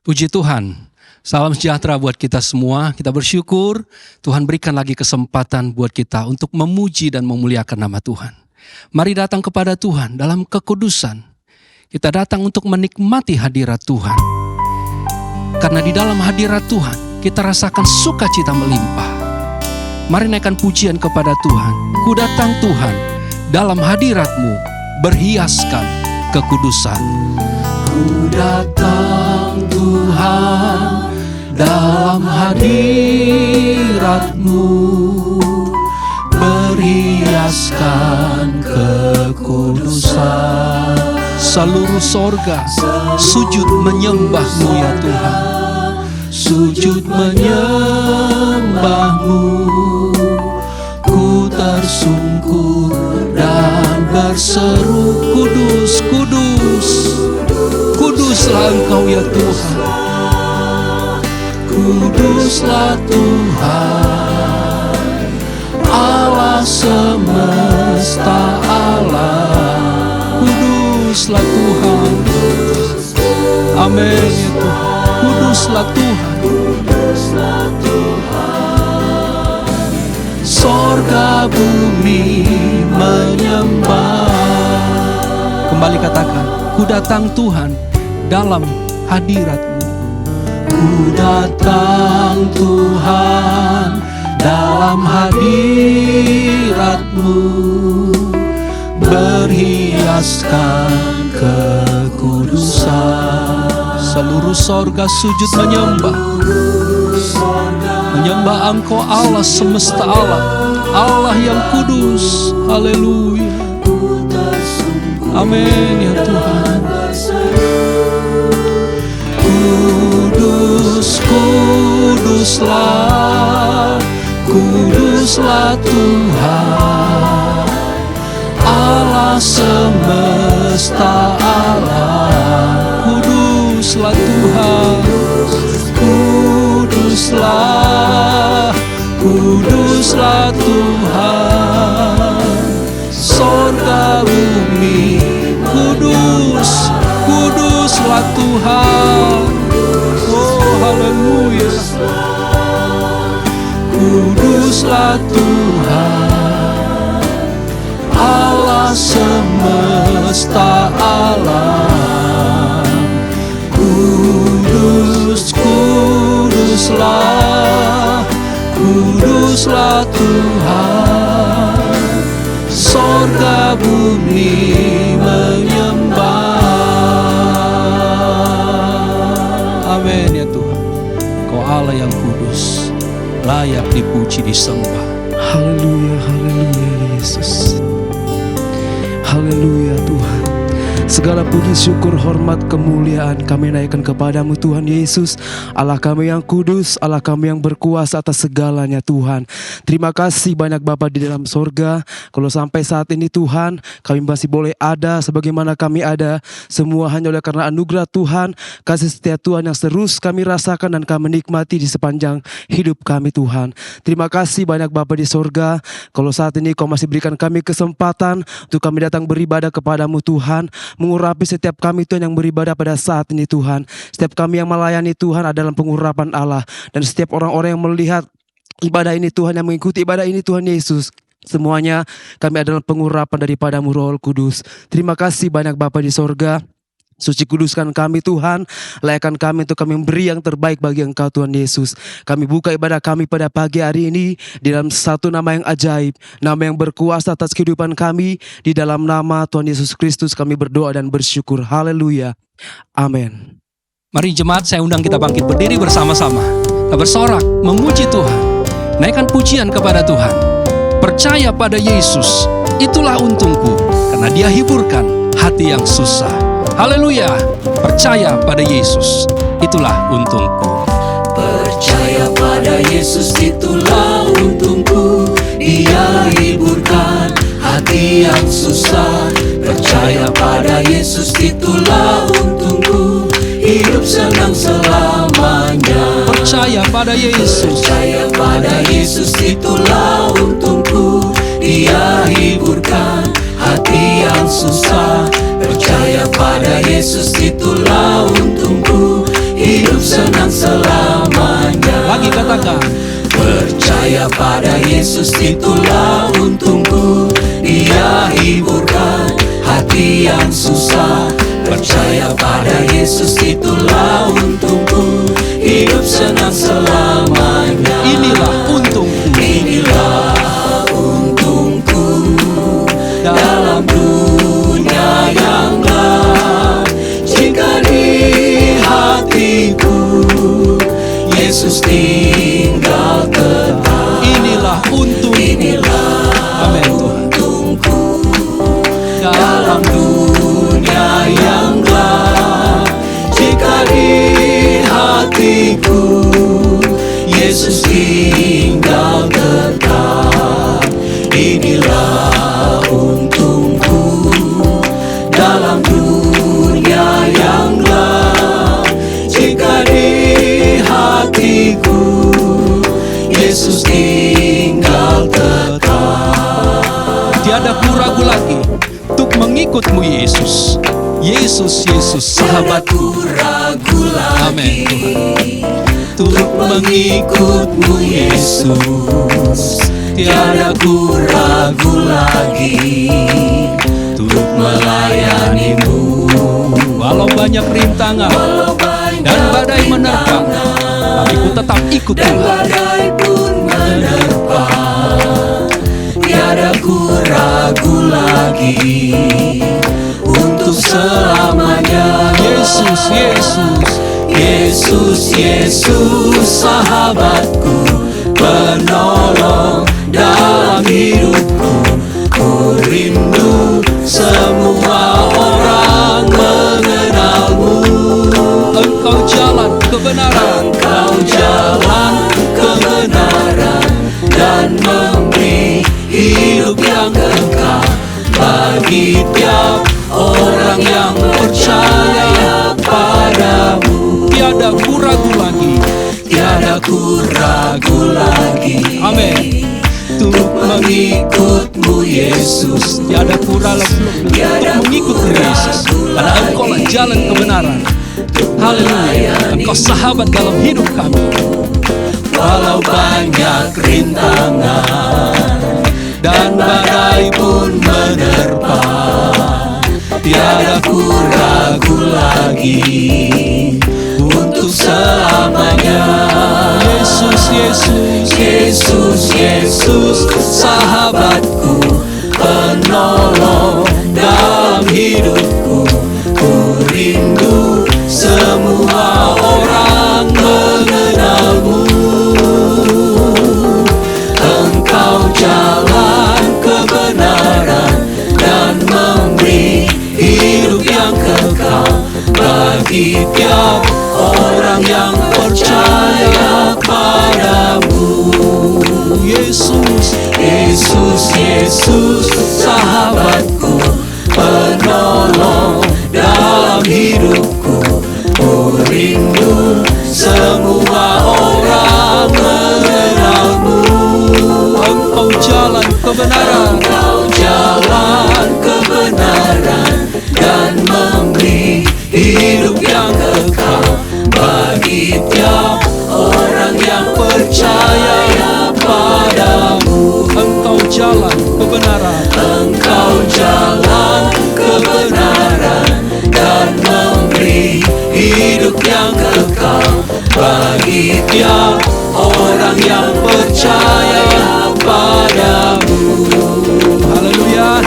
Puji Tuhan, salam sejahtera buat kita semua. Kita bersyukur Tuhan berikan lagi kesempatan buat kita untuk memuji dan memuliakan nama Tuhan. Mari datang kepada Tuhan dalam kekudusan. Kita datang untuk menikmati hadirat Tuhan. Karena di dalam hadirat Tuhan kita rasakan sukacita melimpah. Mari naikkan pujian kepada Tuhan. Ku datang Tuhan dalam hadirat-Mu berhiaskan kekudusan. Ku datang Tuhan dalam hadirat-Mu berhiaskan kekudusan. Seluruh sorga sujud menyembah-Mu ya Tuhan. Sujud menyembah-Mu. Ku tersungkur dan berseru, kudus, kudus. Kuduslah Engkau ya Tuhan. Kuduslah Tuhan, Allah semesta alam. Kuduslah Tuhan. Amin ya Tuhan. Kuduslah Tuhan. Sorga bumi menyembah. Kembali katakan, ku datang Tuhan dalam hadirat-Mu. Ku datang Tuhan dalam hadirat-Mu berhiaskan kekudusan. Seluruh sorga sujud menyembah. Menyembah Engkau Allah semesta alam, Allah yang kudus. Haleluya. Amin ya Tuhan. Kudus, kuduslah, kuduslah Tuhan, Allah semesta alam. Kuduslah Tuhan. Kuduslah, kuduslah Tuhan, sorga bumi kudus, kuduslah Tuhan. Oh haleluya. Kuduslah Tuhan, Allah semesta alam. Kudus, kuduslah, kuduslah Tuhan, sorga bumi menyembah. Amin ya Tuhan. Kau Allah yang kudus, layak dipuji disembah. Haleluya, haleluya Yesus. Haleluya Tuhan. Segala puji, syukur, hormat, kemuliaan kami naikkan kepadamu Tuhan Yesus, Allah kami yang kudus, Allah kami yang berkuasa atas segalanya Tuhan. Terima kasih banyak Bapa di dalam sorga. Kalau sampai saat ini Tuhan kami masih boleh ada sebagaimana kami ada, semua hanya oleh karena anugerah Tuhan, kasih setia Tuhan yang terus kami rasakan dan kami nikmati di sepanjang hidup kami Tuhan. Terima kasih banyak Bapa di sorga. Kalau saat ini Kau masih berikan kami kesempatan untuk kami datang beribadah kepadamu Tuhan, mengurapi setiap kami Tuhan yang beribadah pada saat ini Tuhan. Setiap kami yang melayani Tuhan adalah pengurapan Allah. Dan setiap orang-orang yang melihat ibadah ini Tuhan, yang mengikuti ibadah ini Tuhan Yesus, semuanya kami adalah pengurapan daripadamu Roh Kudus. Terima kasih banyak Bapa di sorga. Suci kuduskan kami Tuhan, layakkan kami untuk kami memberi yang terbaik bagi Engkau Tuhan Yesus. Kami buka ibadah kami pada pagi hari ini di dalam satu nama yang ajaib, nama yang berkuasa atas kehidupan kami. Di dalam nama Tuhan Yesus Kristus kami berdoa dan bersyukur. Haleluya. Amin. Mari jemaat, saya undang kita bangkit berdiri bersama-sama. Kita bersorak memuji Tuhan, naikkan pujian kepada Tuhan. Percaya pada Yesus, itulah untungku, karena Dia hiburkan hati yang susah. Haleluya. Percaya pada Yesus, itulah untungku. Percaya pada Yesus, itulah untungku. Dia hiburkan hati yang susah. Percaya pada Yesus, itulah untungku. Hidup senang selamanya. Percaya pada Yesus. Percaya pada Yesus, itulah untungku. Dia hiburkan hati yang susah. Percaya pada Yesus, itulah untungku. Percaya pada Yesus itulah untungku. Dia hiburkan hati yang susah. Percaya pada Yesus itulah untungku. Hidup senang selamanya. Inilah untungku. Inilah untungku dalam dunia yang gelap. Jika di hatiku Yesus tinggal tetap. Inilah untungku. Inilah Amin Tuhan. untungku Dalam dalam dunia yang gelap. Jika di hatiku Yesus tinggal tetap. Inilah untungku dalam dunia yang gelap. Jika di hatiku Yesus tinggal tetap. Tiada ku ragu lagi untuk mengikutmu Yesus. Yesus, Yesus, sahabatku. Ragu lagi Amin untuk mengikutmu Yesus. Tiada ku ragu lagi untuk melayanimu. Walau banyak rintangan Walau banyak dan badai menerpa, tapi ku tetap ikut dan Tuhan. badai pun menerpa. Tiada ku ragu lagi untuk selamanya. Yesus, Yesus, Yesus, Yesus, sahabatku, penolong dalam hidupku. Ku rindu semua orang mengenalmu. Engkau jalan kebenaran, Engkau jalan kebenaran dan memberi hidup yang kekal bagi tiap orang yang percaya padamu. tiada ku ragu lagi. Tiada ku ragu lagi Amin. untuk mengikutmu Yesus. Tiada ku ragu untuk mengikutmu Yesus, karena Engkaulah jalan kebenaran. Haleluya. Engkau sahabat dalam hidup kami. Walau banyak rintangan dan badai pun menerpa, tiada ku ragu lagi untuk selamanya. Yesus, Yesus, Yesus, Yesus, sahabatku, penolong dalam hidupku. Ku rindu semua orang mengenalmu. Engkau jalan kebenaran dan memberi hidup yang kekal bagi tiap orang yang percaya padamu. Yesus, Yesus, Yesus, sahabatku, penolong dalam hidupku. Ku rindu semua orang mengenalmu. Engkau jalan kebenaran, Engkau jalan kebenaran dan memberi hidup yang kekal bagi tiap orang yang percaya padamu. Engkau jalan kebenaran, Engkau jalan kebenaran dan memberi hidup yang kekal bagi tiap orang yang percaya padamu. haleluya.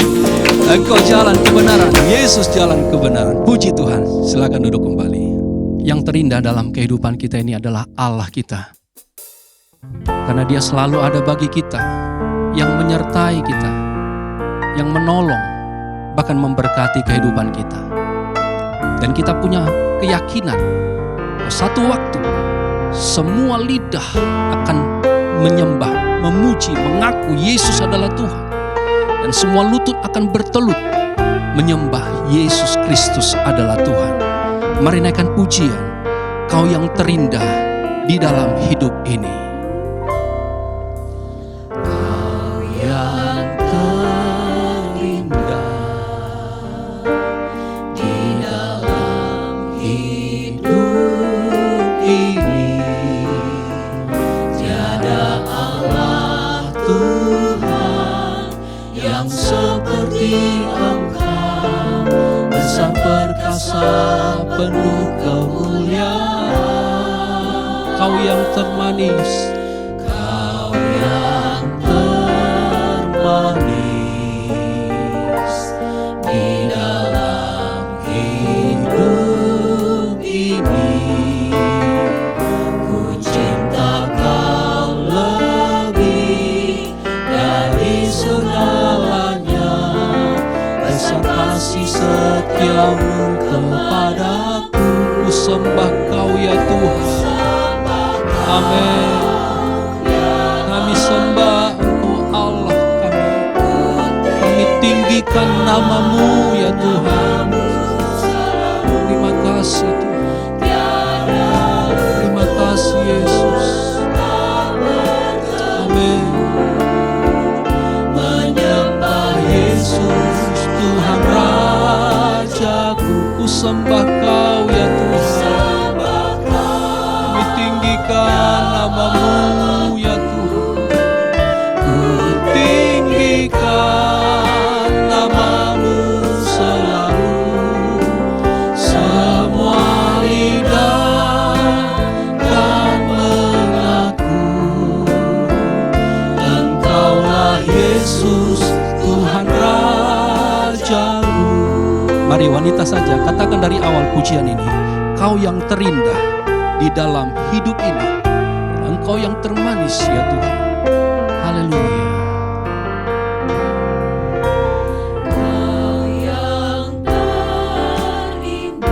Engkau jalan kebenaran, Yesus jalan kebenaran. Puji Tuhan. Silakan duduk kembali. Yang terindah dalam kehidupan kita ini adalah Allah kita, karena Dia selalu ada bagi kita, yang menyertai kita, yang menolong, bahkan memberkati kehidupan kita. Dan kita punya keyakinan bahwa satu waktu semua lidah akan menyembah, memuji, mengaku Yesus adalah Tuhan. Dan semua lutut akan bertelut menyembah Yesus Kristus adalah Tuhan. Mari naikkan pujian, Kau yang terindah di dalam hidup ini. Kau yang terindah di dalam hidup ini, tiada Allah yang seperti Engkau, besar perkasa penuh kemuliaan. Kau yang termanis, Kau yang termanis di dalam hidup ini. Ku cinta Kau lebih dari segalanya, besar kasih setiamu kepadaku. ku sembah Kau ya Tuhan. Amin. Kami sembah Engkau Allah kami. Kami tinggikan nama-Mu ya Tuhan. Terima kasih Tuhan. Terima kasih Yesus. Amin. Menyembah Yesus Tuhan Rajaku, ku sembah Kau ya Tuhan. Kami tinggikan nama-Mu ya Tuhan. Ku tinggikan nama-Mu selalu. Semua lidah kan mengaku Engkaulah Yesus Tuhan Rajaku. Mari wanita saja katakan dari awal pujian ini, Kau yang terindah di dalam hidup ini, Engkau yang termanis ya Tuhan. Haleluya.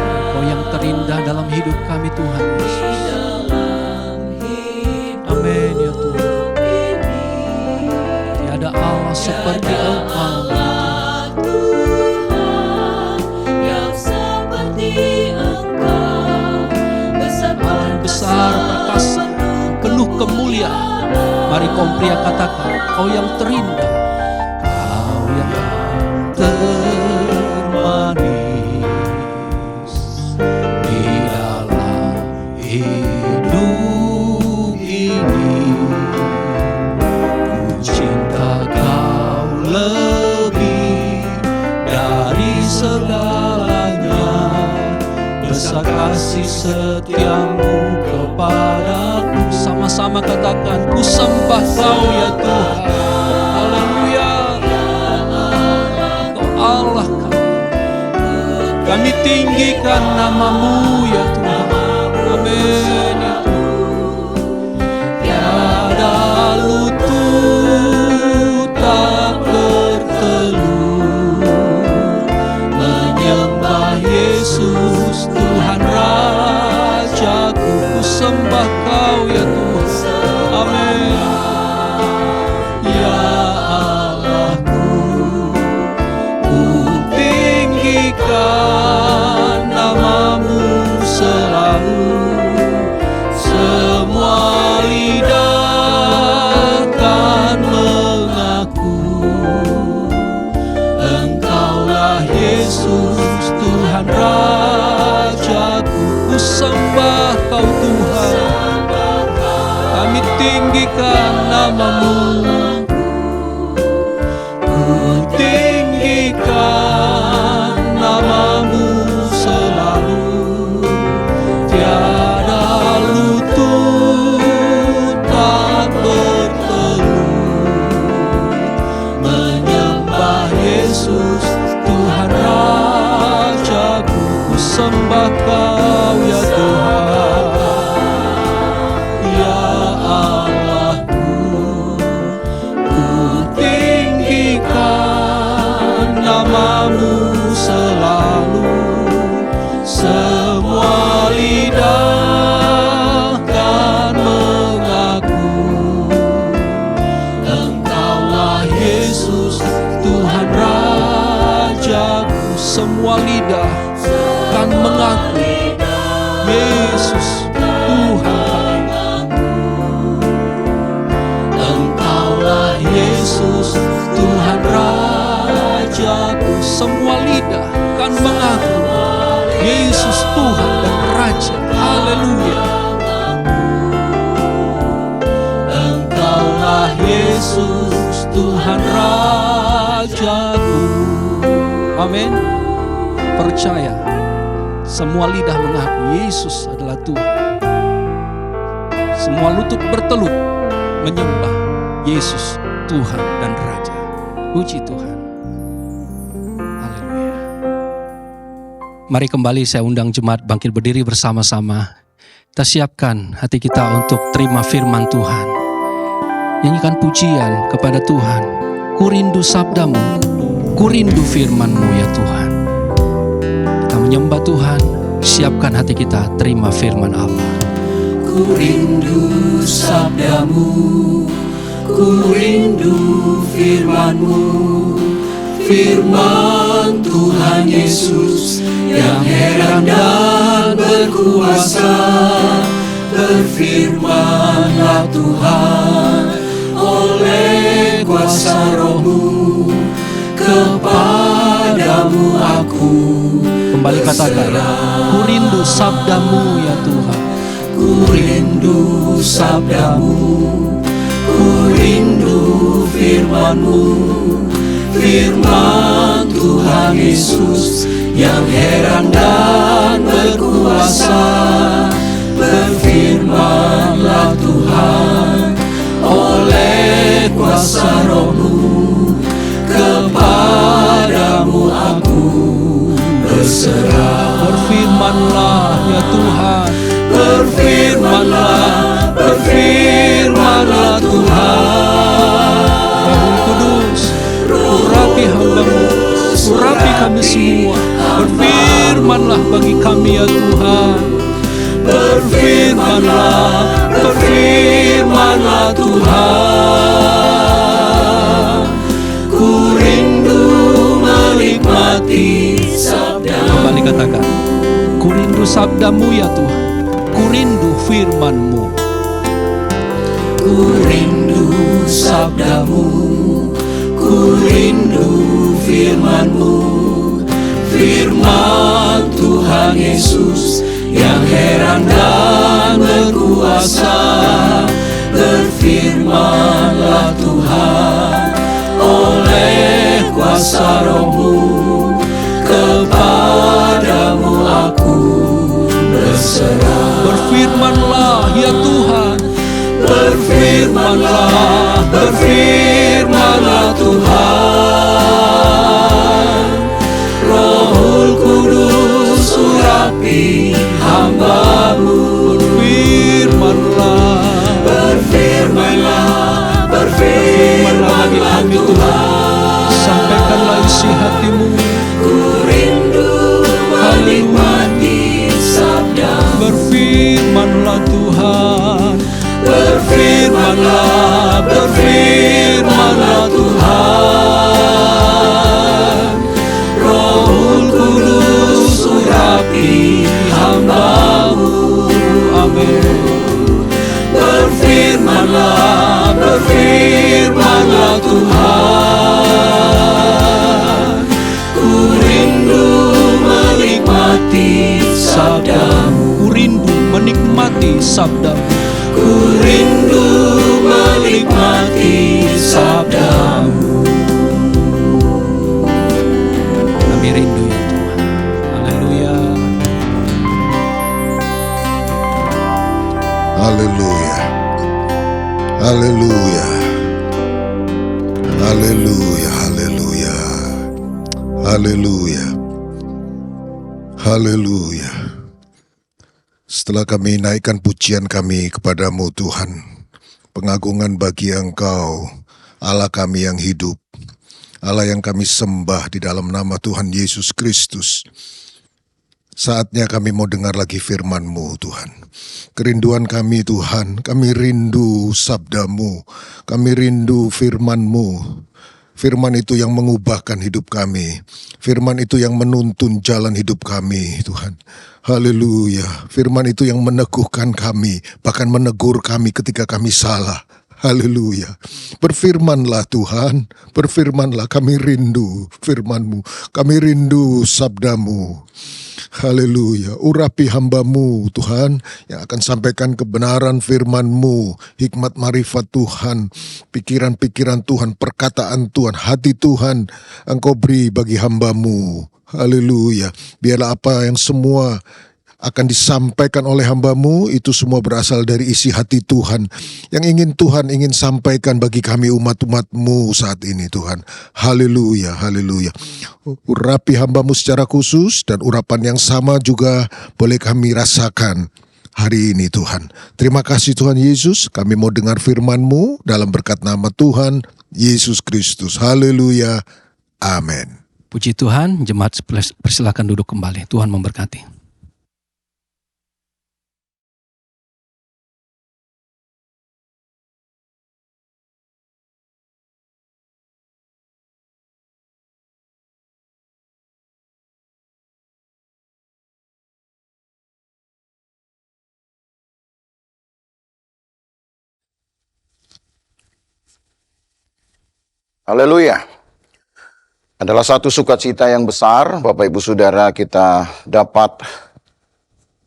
Engkau yang terindah dalam hidup kami Tuhan Yesus. Amin ya Tuhan. Tiada Allah seperti Engkau. Besar perkasa, penuh kemuliaan. Mari kaum pria katakan, Kau yang terindah, Kau yang termanis di dalam hidup ini. Ku cinta Kau lebih dari segalanya, besar kasih setiamu kepadaku. Sama-sama katakan, ku sembah Kau ya Tuhan. Haleluya. Kau Allah kami. Kami tinggikan nama-Mu ya Tuhan. Amin ya Tuhan. Tiada lutut tak bertelut menyembah Yesus Tuhan Rajaku. Ku sembah Kau ya Tuhan. Amin. Ya Allahku, ku tinggikan nama-Mu selalu. Semua lidah kan mengaku Engkaulah Yesus Tuhan Rajaku. Ku sembah Kau Tuhan. Kami tinggikan nama-Mu. Ku tinggikan nama-Mu selalu. Tiada lutut tak bertelut menyembah Yesus Tuhan Rajaku. Ku sembah Kau ya Tuhan. Ya Allahku, ku tinggikan nama-Mu selalu. Semua lidah kan mengaku Engkaulah Yesus Tuhan Rajaku. Semua lidah kan mengaku Yesus Tuhan kami. Engkaulah Yesus Tuhan Rajaku. Semua lidah kan mengaku Yesus Tuhan dan Raja. Haleluya. Engkaulah Yesus Tuhan Rajaku. Amin. Percaya, semua lidah mengaku Yesus adalah Tuhan. Semua lutut bertelut menyembah Yesus Tuhan dan Raja. Puji Tuhan. Haleluya. Mari kembali saya undang jemaat bangkit berdiri bersama-sama. Kita siapkan hati kita untuk terima firman Tuhan. Nyanyikan pujian kepada Tuhan. Ku rindu sabdamu, ku rindu firman-Mu ya Tuhan. Kita menyembah Tuhan, siapkan hati kita terima firman Allah. Ku rindu sabdamu, ku rindu firman-Mu, firman Tuhan Yesus yang heran dan berkuasa. Berfirmanlah Tuhan oleh kuasa Roh-Mu, kepadamu aku Kembali katakan, ku rindu sabdamu ya Tuhan. Ku rindu sabdamu, ku rindu firman-Mu, firman Tuhan Yesus yang heran dan berkuasa. Berfirmanlah Tuhan oleh kuasa Roh-Mu, kepadamu aku berserah. Berfirmanlah ya Tuhan. Berfirmanlah, berfirmanlah Tuhan. Roh Kudus, urapi hamba-Mu, urapi kami semua. Berfirmanlah bagi kami ya Tuhan. Berfirmanlah, berfirmanlah Tuhan. Ku rindu menikmati sabda-Mu. Kembali katakan, ku rindu sabdamu ya Tuhan. Ku rindu firman-Mu. Ku rindu sabda-Mu, ku rindu firman-Mu, firman Tuhan Yesus yang heran dan berkuasa. Berfirmanlah Tuhan oleh kuasa Roh-Mu, kepadamu aku berserah. Berfirmanlah ya Tuhan. Berfirmanlah, berfirmanlah Tuhan. Rohul Kudus urapi hamba-Mu. Berfirmanlah, Berfirmanlah, berfirmanlah Tuhan. sampaikanlah isi hati-Mu. Ku rindu menikmati sabda-Mu. Berfirmanlah Tuhan. Berfirmanlah, berfirmanlah Tuhan. Rohul Kudus urapi hamba-Mu. Amin. Berfirmanlah, berfirmanlah Tuhan. Ku rindu menikmati sabda-Mu. Ku rindu menikmati sabda-Mu. Ku rindu menikmati sabda-Mu. Kami rindu ya Tuhan. Haleluya. Haleluya. Haleluya. Haleluya. Haleluya. Haleluya. Haleluya. Setelah kami naikkan pujian kami kepadamu Tuhan, pengagungan bagi Engkau, Allah kami yang hidup, Allah yang kami sembah di dalam nama Tuhan Yesus Kristus. Saatnya kami mau dengar lagi firman-Mu Tuhan. Kerinduan kami Tuhan, kami rindu sabda-Mu, kami rindu firman-Mu. Firman itu yang mengubahkan hidup kami. Firman itu yang menuntun jalan hidup kami Tuhan. Haleluya. Firman itu yang meneguhkan kami, bahkan menegur kami ketika kami salah. Haleluya. Berfirmanlah Tuhan, berfirmanlah, kami rindu firman-Mu, kami rindu sabda-Mu. Haleluya. Urapi hamba-Mu Tuhan yang akan sampaikan kebenaran firman-Mu, hikmat marifat Tuhan, pikiran-pikiran Tuhan, perkataan Tuhan, hati Tuhan Engkau beri bagi hamba-Mu. Haleluya. Biarlah apa yang semua akan disampaikan oleh hamba-Mu itu semua berasal dari isi hati Tuhan yang Tuhan ingin sampaikan bagi kami umat-umat-Mu saat ini Tuhan. Haleluya, haleluya. Urapi hamba-Mu secara khusus dan urapan yang sama juga boleh kami rasakan hari ini Tuhan. Terima kasih Tuhan Yesus, kami mau dengar firman-Mu dalam berkat nama Tuhan Yesus Kristus. Haleluya, amin. Puji Tuhan, jemaat persilakan duduk kembali. Tuhan memberkati. Haleluya. Adalah satu sukacita yang besar, Bapak Ibu Saudara, kita dapat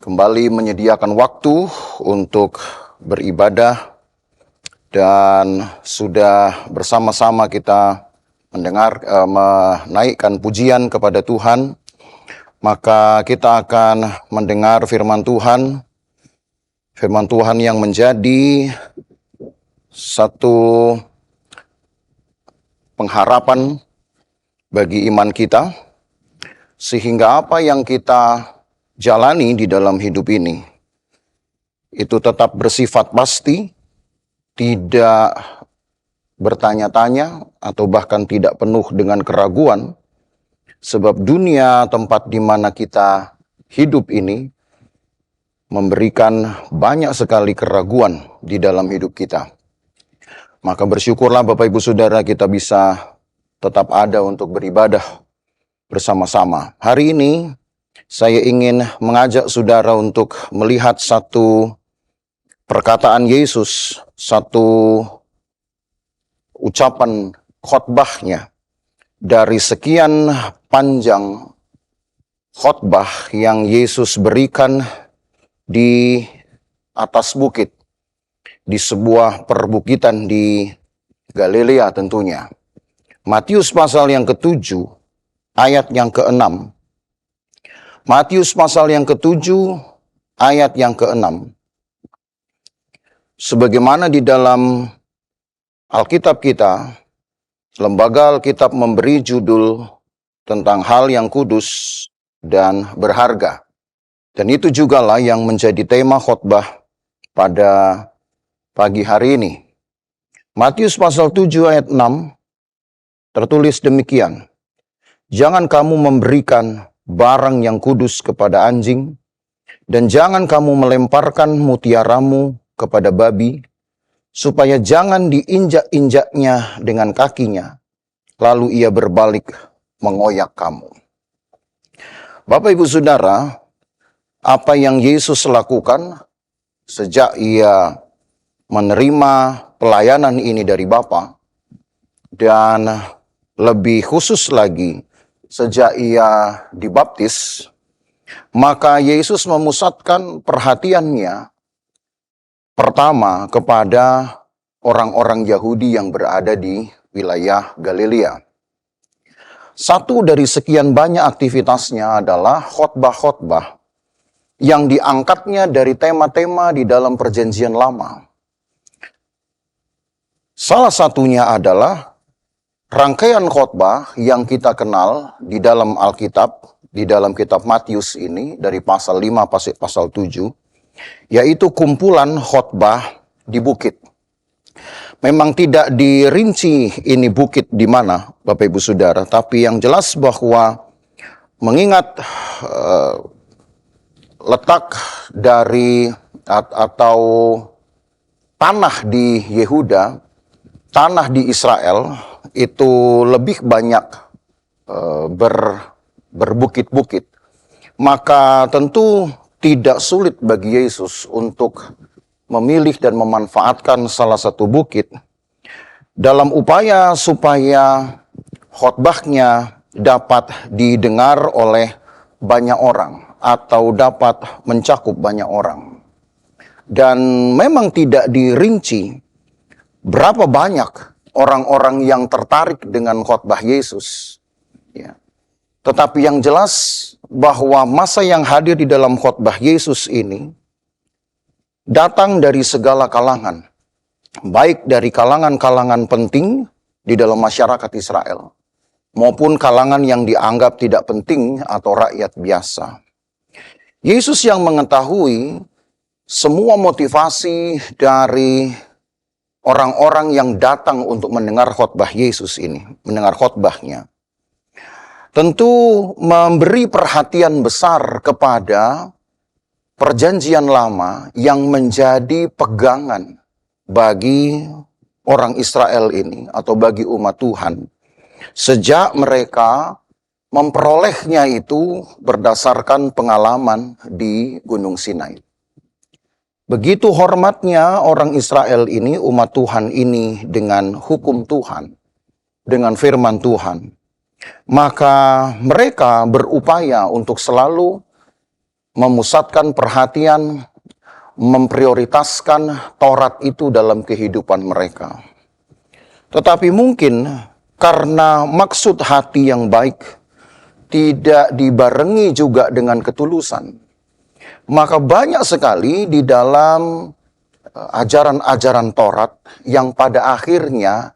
kembali menyediakan waktu untuk beribadah dan sudah bersama-sama kita menaikkan pujian kepada Tuhan. Maka kita akan mendengar firman Tuhan yang menjadi satu pengharapan bagi iman kita, sehingga apa yang kita jalani di dalam hidup ini itu tetap bersifat pasti, tidak bertanya-tanya atau bahkan tidak penuh dengan keraguan, sebab dunia tempat di mana kita hidup ini memberikan banyak sekali keraguan di dalam hidup kita. Maka bersyukurlah Bapak Ibu Saudara kita bisa tetap ada untuk beribadah bersama-sama. Hari ini saya ingin mengajak saudara untuk melihat satu perkataan Yesus, satu ucapan khotbahnya dari sekian panjang khotbah yang Yesus berikan di atas bukit, di sebuah perbukitan di Galilea tentunya. Matius pasal yang ke-7, ayat yang ke-6. Matius pasal yang ke-7, ayat yang ke-6. Sebagaimana di dalam Alkitab kita, lembaga Alkitab memberi judul tentang hal yang kudus dan berharga. Dan itu jugalah yang menjadi tema khotbah pada pagi hari ini. Matius pasal 7 ayat 6 tertulis demikian. Jangan kamu memberikan barang yang kudus kepada anjing, dan jangan kamu melemparkan mutiaramu kepada babi, supaya jangan diinjak-injaknya dengan kakinya, lalu ia berbalik mengoyak kamu. Bapak Ibu Saudara, apa yang Yesus lakukan sejak ia menerima pelayanan ini dari Bapa, dan lebih khusus lagi sejak ia dibaptis, maka Yesus memusatkan perhatiannya pertama kepada orang-orang Yahudi yang berada di wilayah Galilea. Satu dari sekian banyak aktivitasnya adalah khotbah-khotbah yang diangkatnya dari tema-tema di dalam Perjanjian Lama. Salah satunya adalah rangkaian khotbah yang kita kenal di dalam Alkitab, di dalam kitab Matius ini, dari pasal 5 pasal 7, yaitu kumpulan khotbah di bukit. Memang tidak dirinci ini bukit di mana, Bapak Ibu Saudara, tapi yang jelas bahwa mengingat letak dari atau tanah di Yehuda, tanah di Israel itu lebih banyak berbukit-bukit. Maka tentu tidak sulit bagi Yesus untuk memilih dan memanfaatkan salah satu bukit dalam upaya supaya khotbahnya dapat didengar oleh banyak orang. atau dapat mencakup banyak orang. Dan memang tidak dirinci berapa banyak orang-orang yang tertarik dengan khotbah Yesus. Ya. Tetapi yang jelas bahwa massa yang hadir di dalam khotbah Yesus ini datang dari segala kalangan. Baik dari kalangan-kalangan penting di dalam masyarakat Israel, maupun kalangan yang dianggap tidak penting atau rakyat biasa. Yesus yang mengetahui semua motivasi dari orang-orang yang datang untuk mendengar khotbah Yesus ini, mendengar khotbahnya, tentu memberi perhatian besar kepada perjanjian lama yang menjadi pegangan bagi orang Israel ini atau bagi umat Tuhan. Sejak mereka memperolehnya itu berdasarkan pengalaman di Gunung Sinai. Begitu hormatnya orang Israel ini, umat Tuhan ini dengan hukum Tuhan, dengan firman Tuhan. Maka mereka berupaya untuk selalu memusatkan perhatian, memprioritaskan Taurat itu dalam kehidupan mereka. Tetapi mungkin karena maksud hati yang baik tidak dibarengi juga dengan ketulusan, maka banyak sekali di dalam ajaran-ajaran Taurat yang pada akhirnya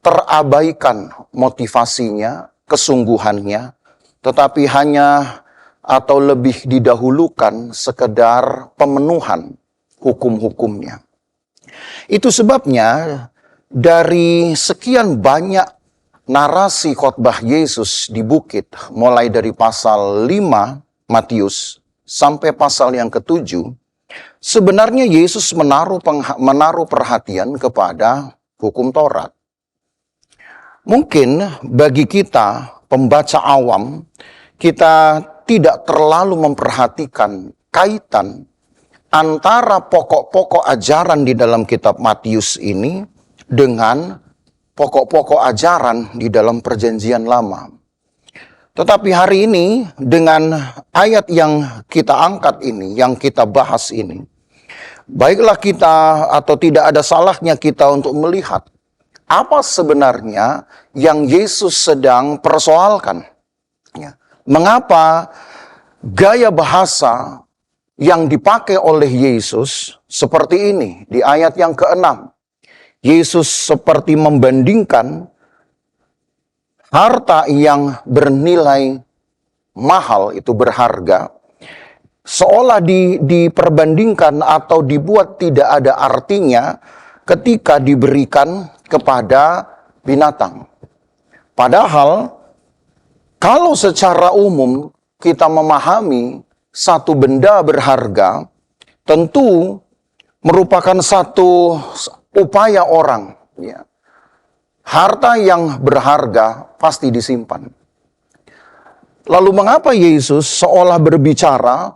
terabaikan motivasinya, kesungguhannya, tetapi hanya atau lebih didahulukan sekedar pemenuhan hukum-hukumnya. Itu sebabnya dari sekian banyak narasi khotbah Yesus di bukit, mulai dari pasal 5 Matius sampai pasal yang ke-7, sebenarnya Yesus menaruh perhatian kepada hukum Taurat. Mungkin bagi kita, pembaca awam, kita tidak terlalu memperhatikan kaitan antara pokok-pokok ajaran di dalam kitab Matius ini dengan pokok-pokok ajaran di dalam perjanjian lama. Tetapi hari ini dengan ayat yang kita angkat ini, yang kita bahas ini, baiklah kita atau tidak ada salahnya kita untuk melihat apa sebenarnya yang Yesus sedang persoalkan. Ya. Mengapa gaya bahasa yang dipakai oleh Yesus seperti ini di ayat yang ke-6. Yesus seperti membandingkan harta yang bernilai mahal, itu berharga, seolah diperbandingkan atau dibuat tidak ada artinya ketika diberikan kepada binatang. Padahal kalau secara umum kita memahami satu benda berharga, tentu merupakan satu upaya orang. Ya. Harta yang berharga pasti disimpan. Lalu mengapa Yesus seolah berbicara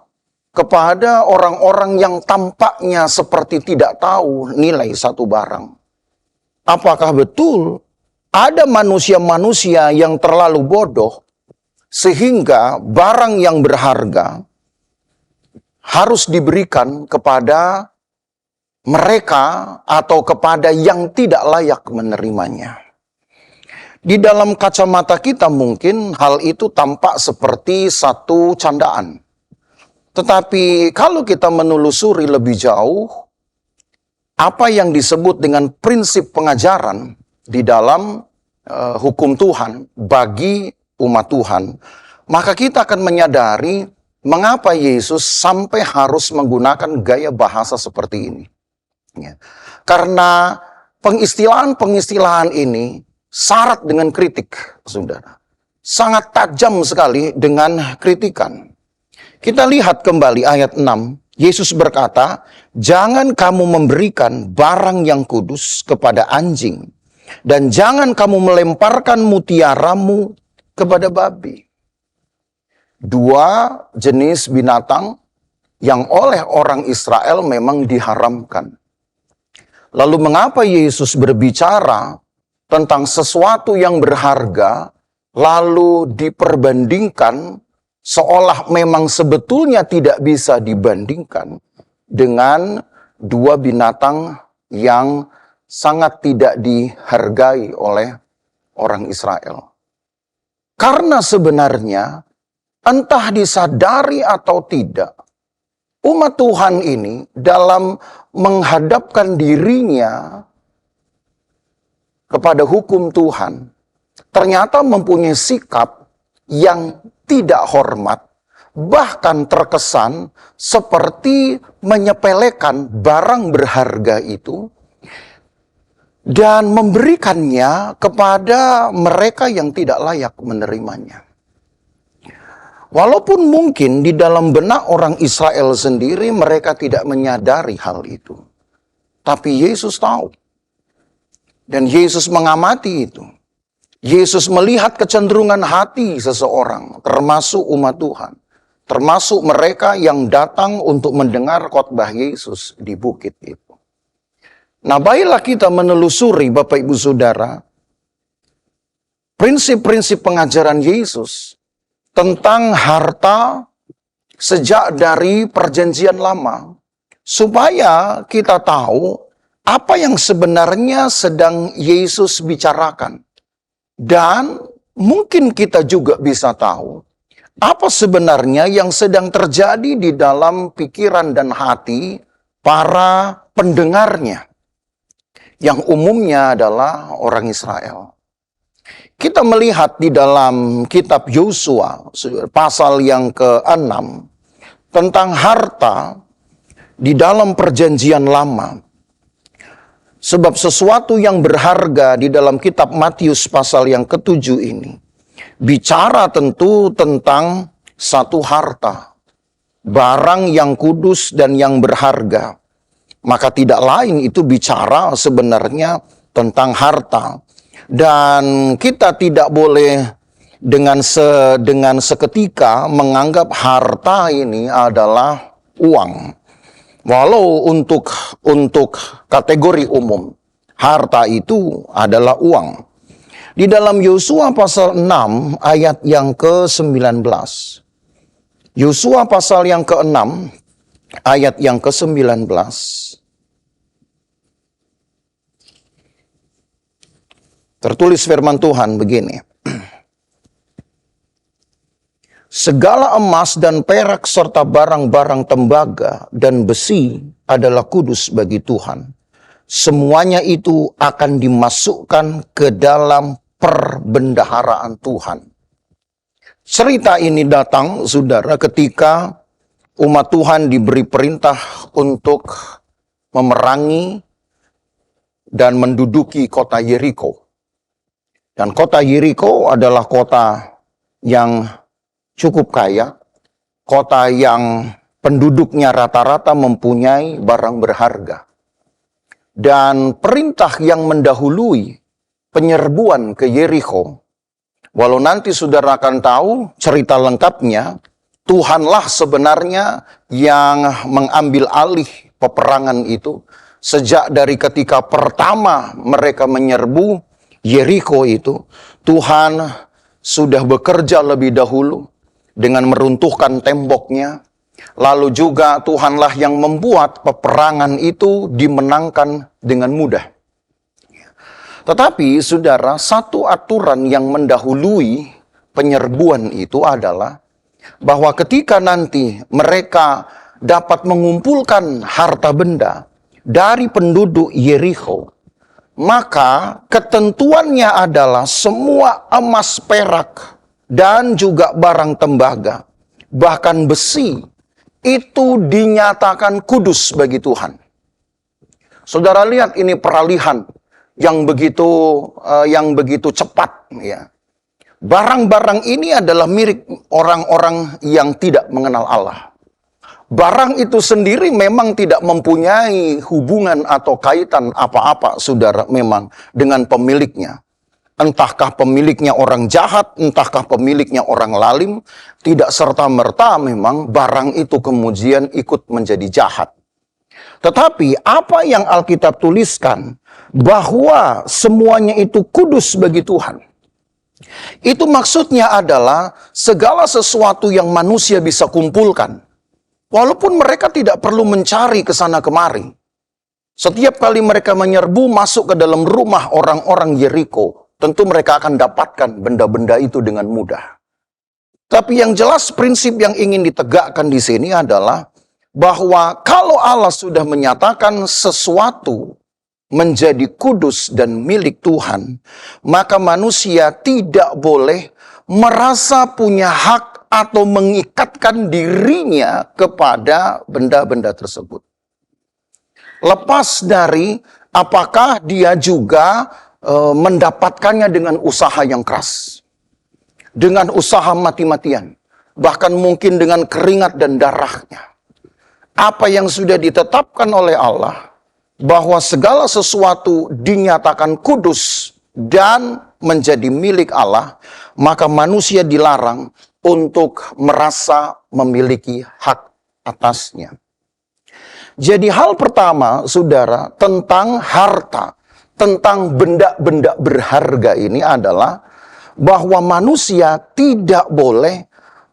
kepada orang-orang yang tampaknya seperti tidak tahu nilai satu barang? Apakah betul ada manusia-manusia yang terlalu bodoh sehingga barang yang berharga harus diberikan kepada mereka atau kepada yang tidak layak menerimanya? Di dalam kacamata kita mungkin hal itu tampak seperti satu candaan. Tetapi kalau kita menelusuri lebih jauh, apa yang disebut dengan prinsip pengajaran di dalam hukum Tuhan bagi umat Tuhan, maka kita akan menyadari mengapa Yesus sampai harus menggunakan gaya bahasa seperti ini. Ya. Karena pengistilahan-pengistilahan ini syarat dengan kritik, saudara. Sangat tajam sekali dengan kritikan. Kita lihat kembali ayat 6. Yesus berkata, "Jangan kamu memberikan barang yang kudus kepada anjing, dan jangan kamu melemparkan mutiaramu kepada babi." Dua jenis binatang yang oleh orang Israel memang diharamkan. Lalu mengapa Yesus berbicara tentang sesuatu yang berharga lalu diperbandingkan seolah memang sebetulnya tidak bisa dibandingkan dengan dua binatang yang sangat tidak dihargai oleh orang Israel. Karena sebenarnya entah disadari atau tidak, umat Tuhan ini dalam menghadapkan dirinya kepada hukum Tuhan, ternyata mempunyai sikap yang tidak hormat, bahkan terkesan seperti menyepelekan barang berharga itu dan memberikannya kepada mereka yang tidak layak menerimanya. Walaupun mungkin di dalam benak orang Israel sendiri mereka tidak menyadari hal itu. Tapi Yesus tahu. Dan Yesus mengamati itu. Yesus melihat kecenderungan hati seseorang, termasuk umat Tuhan. Termasuk mereka yang datang untuk mendengar khotbah Yesus di bukit itu. Nah, baiklah kita menelusuri Bapak Ibu Saudara, prinsip-prinsip pengajaran Yesus tentang harta sejak dari perjanjian lama, supaya kita tahu apa yang sebenarnya sedang Yesus bicarakan. Dan mungkin kita juga bisa tahu apa sebenarnya yang sedang terjadi di dalam pikiran dan hati para pendengarnya, yang umumnya adalah orang Israel. Kita melihat di dalam kitab Yosua, pasal yang ke-6, tentang harta di dalam perjanjian lama. Sebab sesuatu yang berharga di dalam kitab Matius pasal yang ke-7 ini, bicara tentu tentang satu harta, barang yang kudus dan yang berharga. Maka tidak lain itu bicara sebenarnya tentang harta. Dan kita tidak boleh dengan seketika menganggap harta ini adalah uang. Walau untuk kategori umum, harta itu adalah uang. Di dalam Yosua pasal 6 ayat yang ke-19. Yosua pasal yang ke-6 ayat yang ke-19. Tertulis firman Tuhan begini. Segala emas dan perak serta barang-barang tembaga dan besi adalah kudus bagi Tuhan. Semuanya itu akan dimasukkan ke dalam perbendaharaan Tuhan. Cerita ini datang, saudara, ketika umat Tuhan diberi perintah untuk memerangi dan menduduki kota Yeriko. Dan kota Yeriko adalah kota yang cukup kaya, kota yang penduduknya rata-rata mempunyai barang berharga. Dan perintah yang mendahului penyerbuan ke Yeriko, walau nanti saudara akan tahu cerita lengkapnya, Tuhanlah sebenarnya yang mengambil alih peperangan itu. Sejak dari ketika pertama mereka menyerbu Yeriko itu, Tuhan sudah bekerja lebih dahulu dengan meruntuhkan temboknya. Lalu juga Tuhanlah yang membuat peperangan itu dimenangkan dengan mudah. Tetapi saudara, satu aturan yang mendahului penyerbuan itu adalah bahwa ketika nanti mereka dapat mengumpulkan harta benda dari penduduk Yeriko, maka ketentuannya adalah semua emas, perak, dan juga barang tembaga, bahkan besi, itu dinyatakan kudus bagi Tuhan. Saudara lihat ini peralihan yang begitu cepat, ya. Barang-barang ini adalah milik orang-orang yang tidak mengenal Allah. Barang itu sendiri memang tidak mempunyai hubungan atau kaitan apa-apa, saudara, memang dengan pemiliknya. Entahkah pemiliknya orang jahat, entahkah pemiliknya orang lalim, tidak serta-merta memang barang itu kemudian ikut menjadi jahat. Tetapi apa yang Alkitab tuliskan, bahwa semuanya itu kudus bagi Tuhan. Itu maksudnya adalah segala sesuatu yang manusia bisa kumpulkan. Walaupun mereka tidak perlu mencari ke sana kemari. Setiap kali mereka menyerbu masuk ke dalam rumah orang-orang Yeriko, tentu mereka akan dapatkan benda-benda itu dengan mudah. Tapi yang jelas prinsip yang ingin ditegakkan di sini adalah bahwa kalau Allah sudah menyatakan sesuatu menjadi kudus dan milik Tuhan, maka manusia tidak boleh merasa punya hak atau mengikatkan dirinya kepada benda-benda tersebut. Lepas dari apakah dia juga mendapatkannya dengan usaha yang keras, dengan usaha mati-matian, bahkan mungkin dengan keringat dan darahnya. Apa yang sudah ditetapkan oleh Allah, bahwa segala sesuatu dinyatakan kudus dan menjadi milik Allah, maka manusia dilarang untuk merasa memiliki hak atasnya. Jadi hal pertama, saudara, tentang harta, tentang benda-benda berharga ini adalah bahwa manusia tidak boleh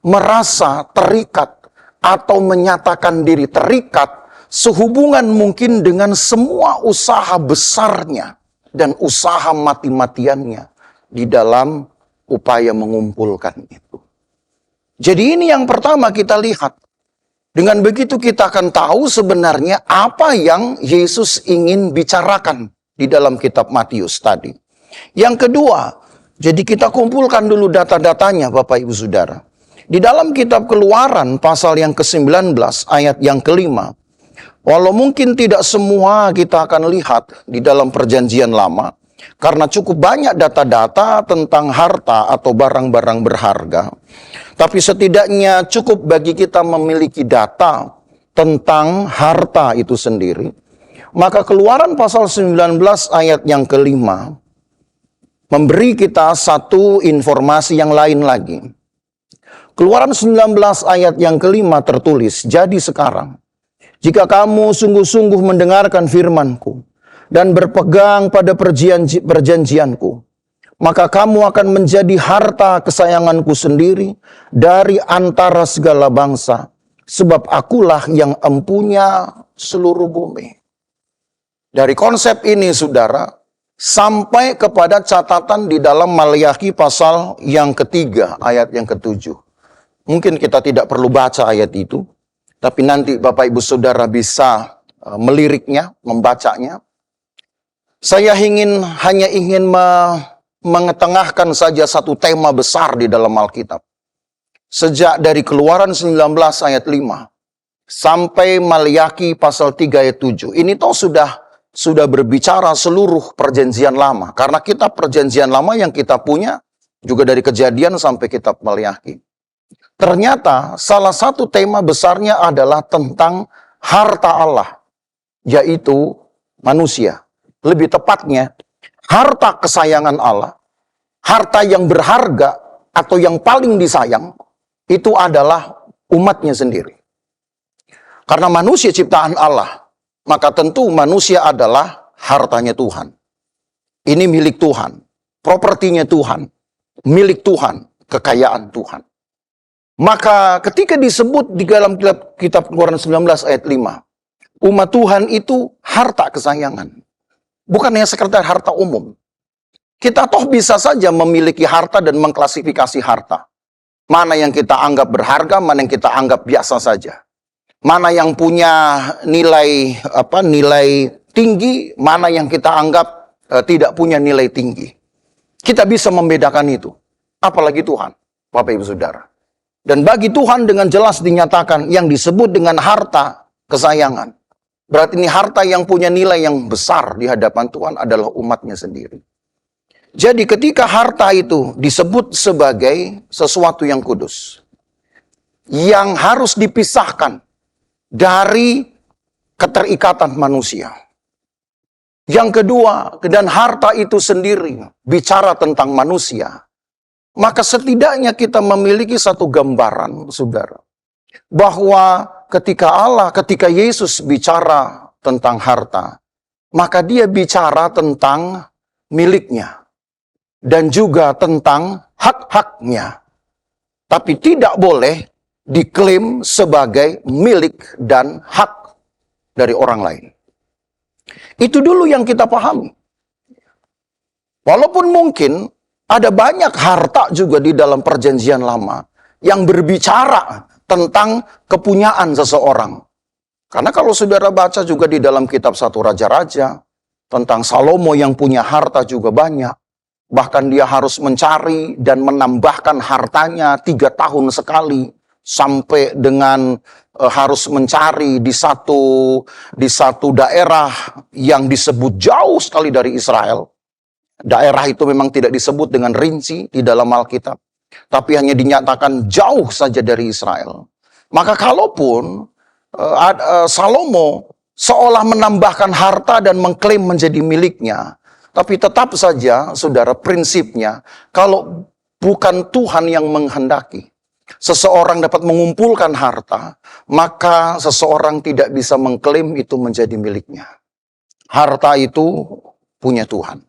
merasa terikat atau menyatakan diri terikat sehubungan mungkin dengan semua usaha besarnya dan usaha mati-matiannya di dalam upaya mengumpulkan itu. Jadi ini yang pertama kita lihat. Dengan begitu kita akan tahu sebenarnya apa yang Yesus ingin bicarakan di dalam kitab Matius tadi. Yang kedua, jadi kita kumpulkan dulu data-datanya Bapak Ibu Saudara. Di dalam kitab Keluaran pasal yang ke-19 ayat yang ke-5, walau mungkin tidak semua kita akan lihat di dalam perjanjian lama, karena cukup banyak data-data tentang harta atau barang-barang berharga. Tapi setidaknya cukup bagi kita memiliki data tentang harta itu sendiri. Maka Keluaran pasal 19 ayat yang ke-5 memberi kita satu informasi yang lain lagi. Keluaran 19 ayat yang ke-5 tertulis, jadi sekarang, jika kamu sungguh-sungguh mendengarkan firman-Ku dan berpegang pada perjanjian-Ku, maka kamu akan menjadi harta kesayangan-Ku sendiri dari antara segala bangsa, sebab akulah yang empunya seluruh bumi. Dari konsep ini, saudara, sampai kepada catatan di dalam Maliaki pasal yang ketiga, ayat yang ke-7. Mungkin kita tidak perlu baca ayat itu, tapi nanti Bapak Ibu Saudara bisa meliriknya, membacanya. Saya hanya ingin mengetengahkan saja satu tema besar di dalam Alkitab. Sejak dari Keluaran 19 ayat 5 sampai Maliaki pasal 3 ayat 7. Ini toh sudah berbicara seluruh perjanjian lama. Karena kitab perjanjian lama yang kita punya juga dari Kejadian sampai kitab Maliaki. Ternyata salah satu tema besarnya adalah tentang harta Allah, yaitu manusia. Lebih tepatnya, harta kesayangan Allah, harta yang berharga atau yang paling disayang, itu adalah umatnya sendiri. Karena manusia ciptaan Allah, maka tentu manusia adalah hartanya Tuhan. Ini milik Tuhan, propertinya Tuhan, milik Tuhan, kekayaan Tuhan. Maka ketika disebut di dalam kitab Keluaran 19 ayat 5, umat Tuhan itu harta kesayangan. Bukan hanya sekedar harta umum. Kita toh bisa saja memiliki harta dan mengklasifikasi harta. Mana yang kita anggap berharga, mana yang kita anggap biasa saja. Mana yang punya nilai tinggi, mana yang kita anggap tidak punya nilai tinggi. Kita bisa membedakan itu. Apalagi Tuhan, Bapak Ibu Saudara. Dan bagi Tuhan dengan jelas dinyatakan yang disebut dengan harta kesayangan. Berarti ini harta yang punya nilai yang besar di hadapan Tuhan adalah umatnya sendiri. Jadi ketika harta itu disebut sebagai sesuatu yang kudus, yang harus dipisahkan dari keterikatan manusia. Yang kedua, dan harta itu sendiri bicara tentang manusia. Maka setidaknya kita memiliki satu gambaran, saudara. Bahwa ketika Yesus bicara tentang harta, maka dia bicara tentang miliknya. dan juga tentang hak-haknya. Tapi tidak boleh diklaim sebagai milik dan hak dari orang lain. Itu dulu yang kita pahami. Walaupun mungkin ada banyak harta juga di dalam perjanjian lama yang berbicara tentang kepunyaan seseorang. Karena kalau saudara baca juga di dalam kitab 1 Raja-Raja, tentang Salomo yang punya harta juga banyak. Bahkan dia harus mencari dan menambahkan hartanya 3 tahun sekali. Sampai dengan harus mencari di satu daerah yang disebut jauh sekali dari Israel. Daerah itu memang tidak disebut dengan rinci di dalam Alkitab. Tapi hanya dinyatakan jauh saja dari Israel. Maka kalaupun Salomo seolah menambahkan harta dan mengklaim menjadi miliknya. Tapi tetap saja, saudara, prinsipnya, kalau bukan Tuhan yang menghendaki, seseorang dapat mengumpulkan harta, maka seseorang tidak bisa mengklaim itu menjadi miliknya. Harta itu punya Tuhan.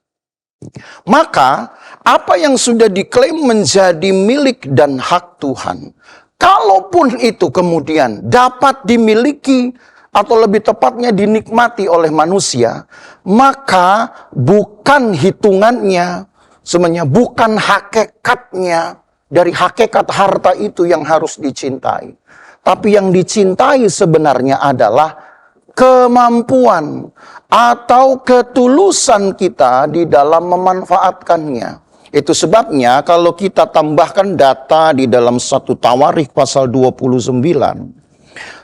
Maka, apa yang sudah diklaim menjadi milik dan hak Tuhan, kalaupun itu kemudian dapat dimiliki atau lebih tepatnya dinikmati oleh manusia, maka bukan hitungannya, sebenarnya bukan hakikatnya dari hakikat harta itu yang harus dicintai. Tapi yang dicintai sebenarnya adalah kemampuan atau ketulusan kita di dalam memanfaatkannya. Itu sebabnya kalau kita tambahkan data di dalam 1 Tawarikh pasal 29.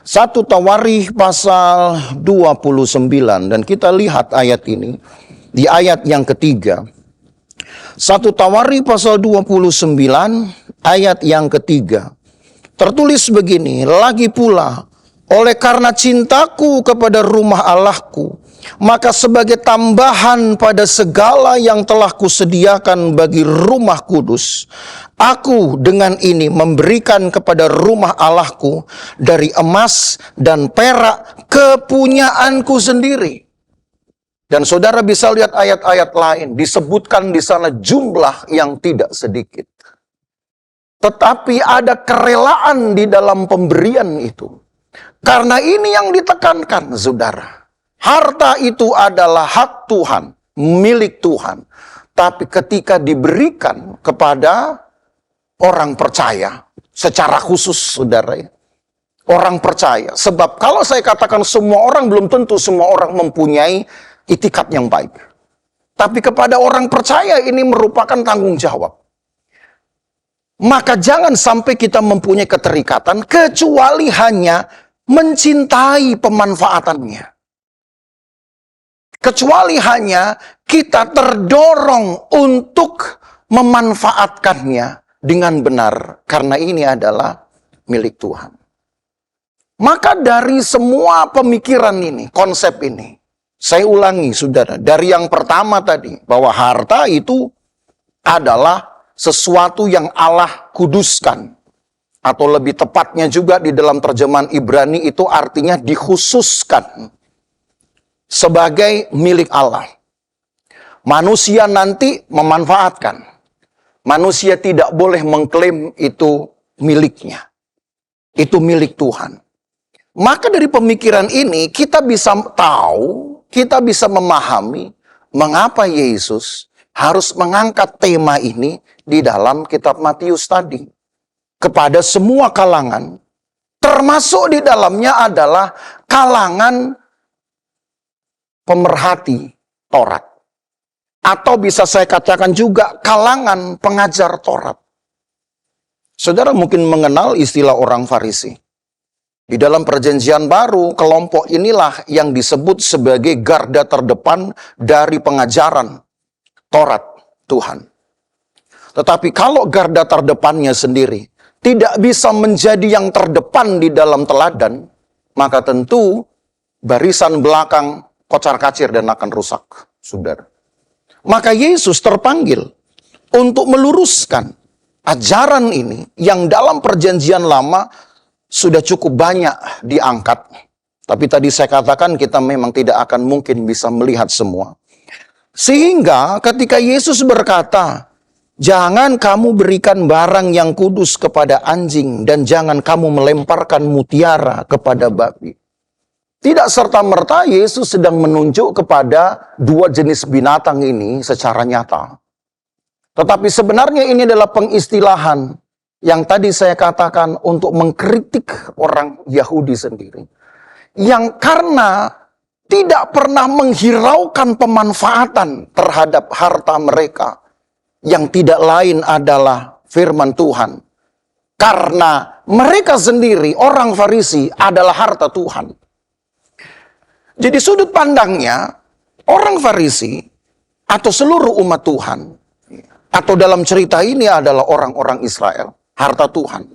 1 Tawarikh pasal 29. Dan kita lihat ayat ini. Di ayat yang ketiga. 1 Tawarikh pasal 29 ayat yang ketiga. Tertulis begini. Lagi pula, oleh karena cintaku kepada rumah Allahku, maka sebagai tambahan pada segala yang telah kusediakan bagi rumah kudus, aku dengan ini memberikan kepada rumah Allahku dari emas dan perak kepunyaanku sendiri. Dan saudara bisa lihat ayat-ayat lain, disebutkan di sana jumlah yang tidak sedikit. Tetapi ada kerelaan di dalam pemberian itu. Karena ini yang ditekankan, saudara. Harta itu adalah hak Tuhan, milik Tuhan. Tapi ketika diberikan kepada orang percaya, secara khusus, saudara, orang percaya. Sebab kalau saya katakan semua orang, belum tentu semua orang mempunyai itikat yang baik. Tapi kepada orang percaya ini merupakan tanggung jawab. Maka jangan sampai kita mempunyai keterikatan, kecuali hanya mencintai pemanfaatannya. Kecuali hanya kita terdorong untuk memanfaatkannya dengan benar. Karena ini adalah milik Tuhan. Maka dari semua pemikiran ini, konsep ini, saya ulangi saudara, dari yang pertama tadi, bahwa harta itu adalah sesuatu yang Allah kuduskan. Atau lebih tepatnya juga di dalam terjemahan Ibrani itu artinya dikhususkan sebagai milik Allah. Manusia nanti memanfaatkan. Manusia tidak boleh mengklaim itu miliknya. Itu milik Tuhan. Maka dari pemikiran ini kita bisa tahu, kita bisa memahami mengapa Yesus harus mengangkat tema ini di dalam kitab Matius tadi. Kepada semua kalangan, termasuk di dalamnya adalah kalangan pemerhati Taurat. Atau bisa saya katakan juga kalangan pengajar Taurat. Saudara mungkin mengenal istilah orang Farisi. Di dalam perjanjian baru, kelompok inilah yang disebut sebagai garda terdepan dari pengajaran Taurat Tuhan. Tetapi kalau garda terdepannya sendiri tidak bisa menjadi yang terdepan di dalam teladan, maka tentu barisan belakang kocar-kacir dan akan rusak, saudara. Maka Yesus terpanggil untuk meluruskan ajaran ini yang dalam perjanjian lama sudah cukup banyak diangkat. Tapi tadi saya katakan kita memang tidak akan mungkin bisa melihat semua. Sehingga ketika Yesus berkata, Jangan kamu berikan barang yang kudus kepada anjing, dan jangan kamu melemparkan mutiara kepada babi. Tidak serta-merta Yesus sedang menunjuk kepada dua jenis binatang ini secara nyata. Tetapi sebenarnya ini adalah pengistilahan yang tadi saya katakan untuk mengkritik orang Yahudi sendiri. Yang karena tidak pernah menghiraukan pemanfaatan terhadap harta mereka, yang tidak lain adalah firman Tuhan. Karena mereka sendiri, orang Farisi, adalah harta Tuhan. Jadi sudut pandangnya, orang Farisi atau seluruh umat Tuhan, atau dalam cerita ini adalah orang-orang Israel, harta Tuhan.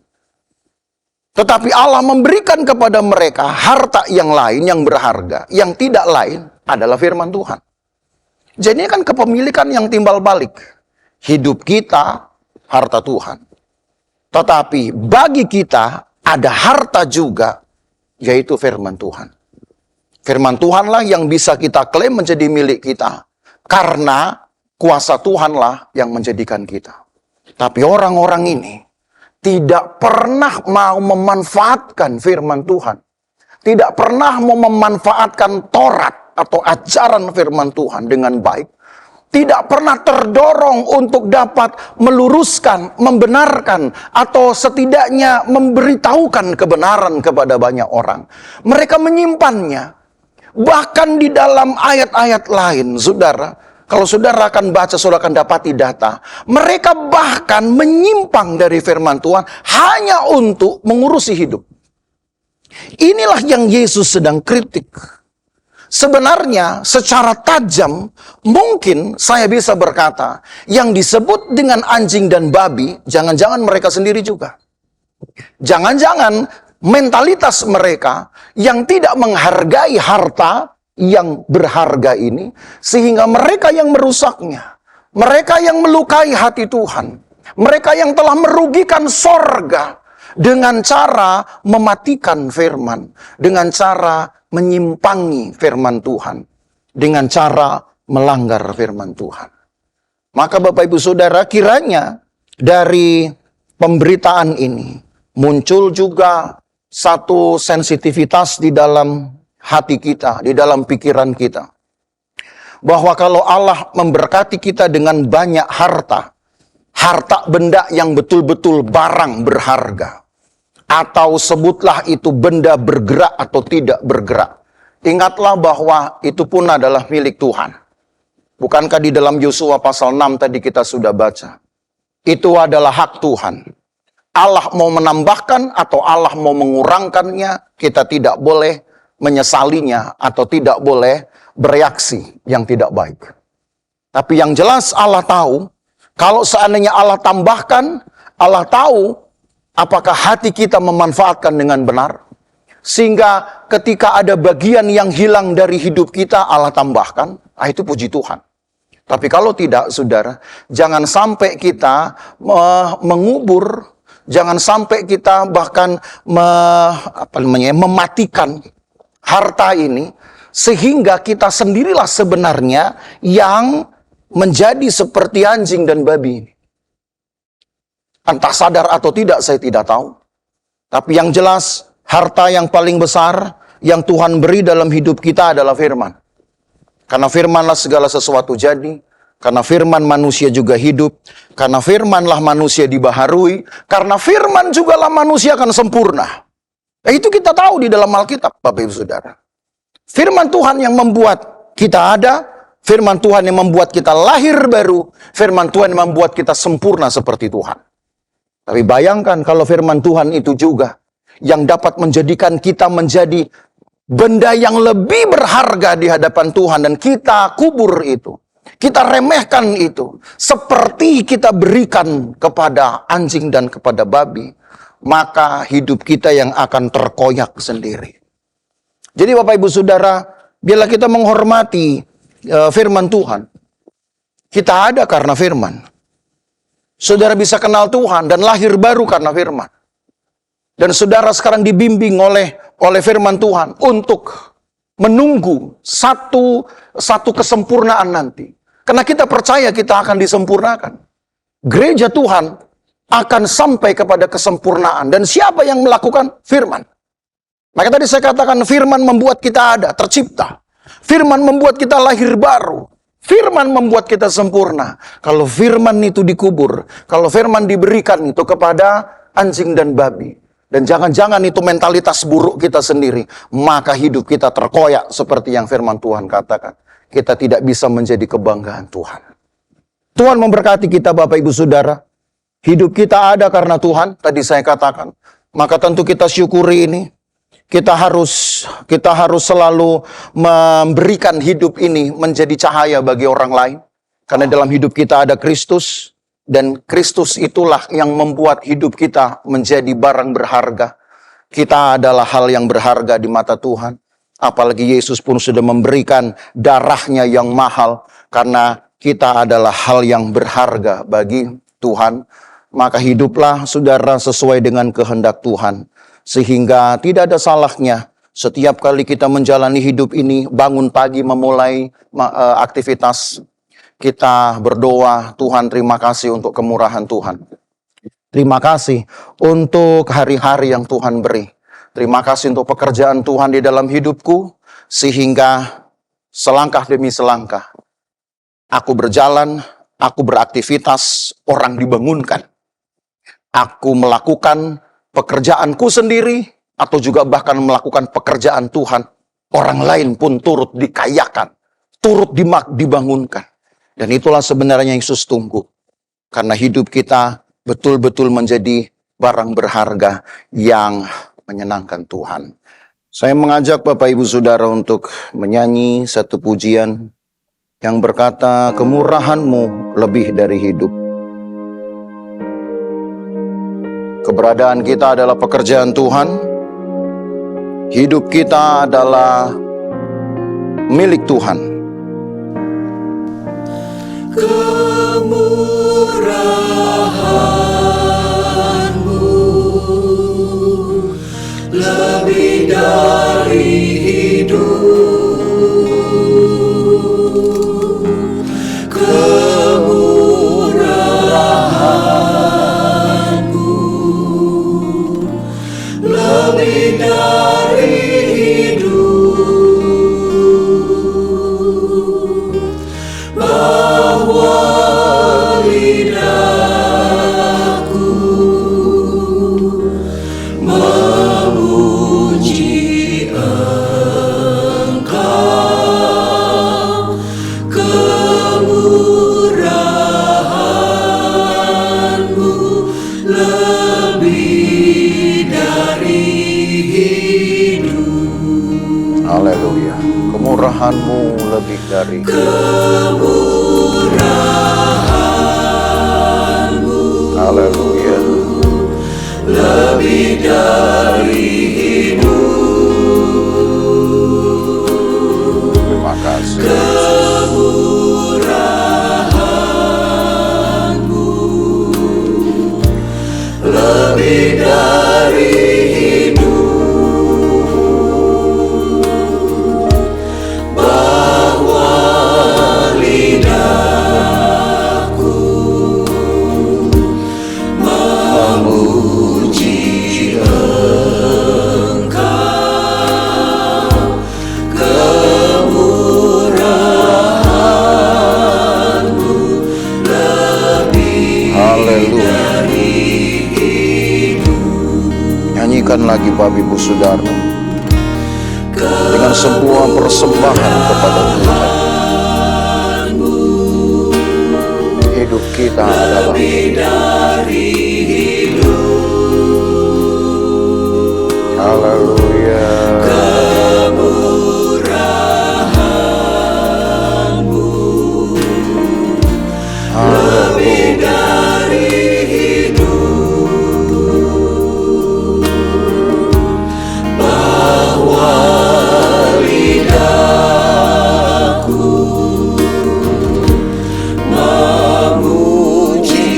Tetapi Allah memberikan kepada mereka harta yang lain, yang berharga, yang tidak lain adalah firman Tuhan. Jadi ini kan kepemilikan yang timbal balik. Hidup kita, harta Tuhan. Tetapi bagi kita ada harta juga, yaitu firman Tuhan. Firman Tuhanlah yang bisa kita klaim menjadi milik kita. Karena kuasa Tuhanlah yang menjadikan kita. Tapi orang-orang ini tidak pernah mau memanfaatkan firman Tuhan. Tidak pernah mau memanfaatkan Taurat atau ajaran firman Tuhan dengan baik. Tidak pernah terdorong untuk dapat meluruskan, membenarkan, atau setidaknya memberitahukan kebenaran kepada banyak orang. Mereka menyimpannya. Bahkan di dalam ayat-ayat lain, saudara, kalau saudara akan baca, saudara akan dapati data. Mereka bahkan menyimpang dari firman Tuhan hanya untuk mengurusi hidup. Inilah yang Yesus sedang kritik. Sebenarnya secara tajam mungkin saya bisa berkata, yang disebut dengan anjing dan babi, jangan-jangan mereka sendiri juga. Jangan-jangan mentalitas mereka yang tidak menghargai harta yang berharga ini, sehingga mereka yang merusaknya, mereka yang melukai hati Tuhan, mereka yang telah merugikan sorga dengan cara mematikan firman, dengan cara menyimpangi firman Tuhan, dengan cara melanggar firman Tuhan. Maka Bapak Ibu Saudara, kiranya dari pemberitaan ini muncul juga satu sensitivitas di dalam hati kita, di dalam pikiran kita. Bahwa kalau Allah memberkati kita dengan banyak harta, harta benda yang betul-betul barang berharga, atau sebutlah itu benda bergerak atau tidak bergerak, ingatlah bahwa itu pun adalah milik Tuhan. Bukankah di dalam Yosua pasal 6 tadi kita sudah baca? Itu adalah hak Tuhan. Allah mau menambahkan atau Allah mau mengurangkannya, kita tidak boleh menyesalinya atau tidak boleh bereaksi yang tidak baik. Tapi yang jelas Allah tahu, kalau seandainya Allah tambahkan, Allah tahu apakah hati kita memanfaatkan dengan benar. Sehingga ketika ada bagian yang hilang dari hidup kita, Allah tambahkan, itu puji Tuhan. Tapi kalau tidak, saudara, jangan sampai kita mengubur, jangan sampai kita bahkan mematikan harta ini, sehingga kita sendirilah sebenarnya yang menjadi seperti anjing dan babi. Entah sadar atau tidak, saya tidak tahu. Tapi yang jelas, harta yang paling besar yang Tuhan beri dalam hidup kita adalah firman. Karena firmanlah segala sesuatu jadi. Karena firman manusia juga hidup. Karena firmanlah manusia dibaharui. Karena firman jugalah manusia akan sempurna. Itu kita tahu di dalam Alkitab, Bapak Ibu Saudara. Firman Tuhan yang membuat kita ada, firman Tuhan yang membuat kita lahir baru, firman Tuhan yang membuat kita sempurna seperti Tuhan. Tapi bayangkan kalau firman Tuhan itu juga yang dapat menjadikan kita menjadi benda yang lebih berharga di hadapan Tuhan, dan kita kubur itu, kita remehkan itu, seperti kita berikan kepada anjing dan kepada babi, maka hidup kita yang akan terkoyak sendiri. Jadi Bapak Ibu Saudara, bila kita menghormati firman Tuhan, kita ada karena firman. Saudara bisa kenal Tuhan dan lahir baru karena firman. Dan saudara sekarang dibimbing oleh firman Tuhan untuk menunggu satu kesempurnaan nanti. Karena kita percaya kita akan disempurnakan. gereja Tuhan akan sampai kepada kesempurnaan. Dan siapa yang melakukan? Firman. Maka tadi saya katakan firman membuat kita ada, tercipta. Firman membuat kita lahir baru. Firman membuat kita sempurna. Kalau firman itu dikubur, kalau firman diberikan itu kepada anjing dan babi, dan jangan-jangan itu mentalitas buruk kita sendiri, maka hidup kita terkoyak seperti yang firman Tuhan katakan. Kita tidak bisa menjadi kebanggaan Tuhan. Tuhan memberkati kita Bapak Ibu Saudara. Hidup kita ada karena Tuhan, tadi saya katakan. Maka tentu kita syukuri ini. Kita harus selalu memberikan hidup ini menjadi cahaya bagi orang lain. Karena dalam hidup kita ada Kristus. Dan Kristus itulah yang membuat hidup kita menjadi barang berharga. Kita adalah hal yang berharga di mata Tuhan. Apalagi Yesus pun sudah memberikan darahnya yang mahal. Karena kita adalah hal yang berharga bagi Tuhan. Maka hiduplah saudara sesuai dengan kehendak Tuhan. Sehingga tidak ada salahnya setiap kali kita menjalani hidup ini, bangun pagi memulai aktivitas, kita berdoa, Tuhan terima kasih untuk kemurahan Tuhan. Terima kasih untuk hari-hari yang Tuhan beri. Terima kasih untuk pekerjaan Tuhan di dalam hidupku, sehingga selangkah demi selangkah aku berjalan, aku beraktivitas, orang dibangunkan. Aku melakukan pekerjaanku sendiri, atau juga bahkan melakukan pekerjaan Tuhan, orang lain pun turut dikayakan, turut dibangunkan. Dan itulah sebenarnya Yesus tunggu. Karena hidup kita betul-betul menjadi barang berharga yang menyenangkan Tuhan. Saya mengajak Bapak Ibu Saudara untuk menyanyi satu pujian yang berkata, kemurahan-Mu lebih dari hidup. Keberadaan kita adalah pekerjaan Tuhan. Hidup kita adalah milik Tuhan. Kemurahan-Mu lebih dari hidup. Lebih dari hidup, bahwa lidahku memuji Engkau, kemurahan-Mu lebih dari hidup. Haleluya. Kemurahan-Mu lebih dari Kemurahan-Mu Haleluya. lebih dari hidup. Terima kasih. Kemurahan-Mu lebih dari hidup, bahwa lidahku memuji Engkau, kemurahan-Mu lebih Haleluya. dari hidup. Nyanyikan lagi Bapak Ibu Saudara dengan sebuah persembahan kepada Tuhan. Hidup kita adalah Dari hidup, Haleluya. kemurahan-Mu lebih dari hidup, bahwa lidahku memuji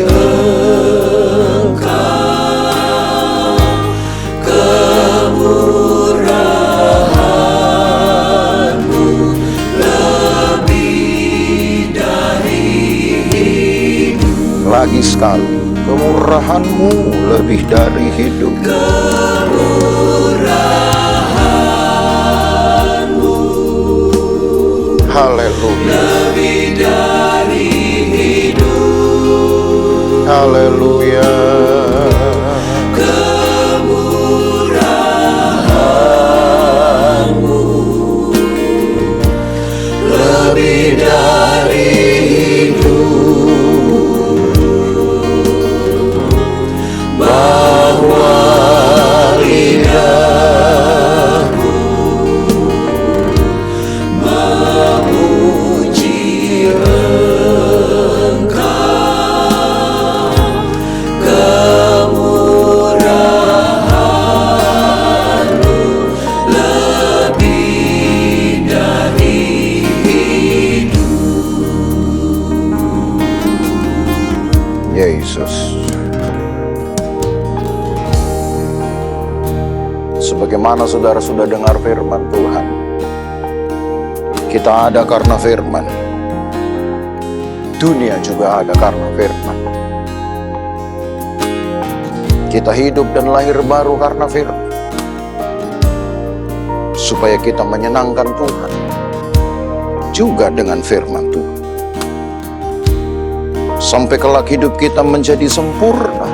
Engkau, kemurahan-Mu lebih dari hidup. Haleluya. Lebih dari hidup. Haleluya. Kemurahan-Mu lebih dari hidup. Bahwa lidahku memuji Engkau. Kemurahan-Mu lebih dari hidup. Yesus. Sebagaimana saudara sudah dengar firman Tuhan, kita ada karena firman. Dunia juga ada karena firman. Kita hidup dan lahir baru karena firman, supaya kita menyenangkan Tuhan juga dengan firman Tuhan. Sampai kelak hidup kita menjadi sempurna,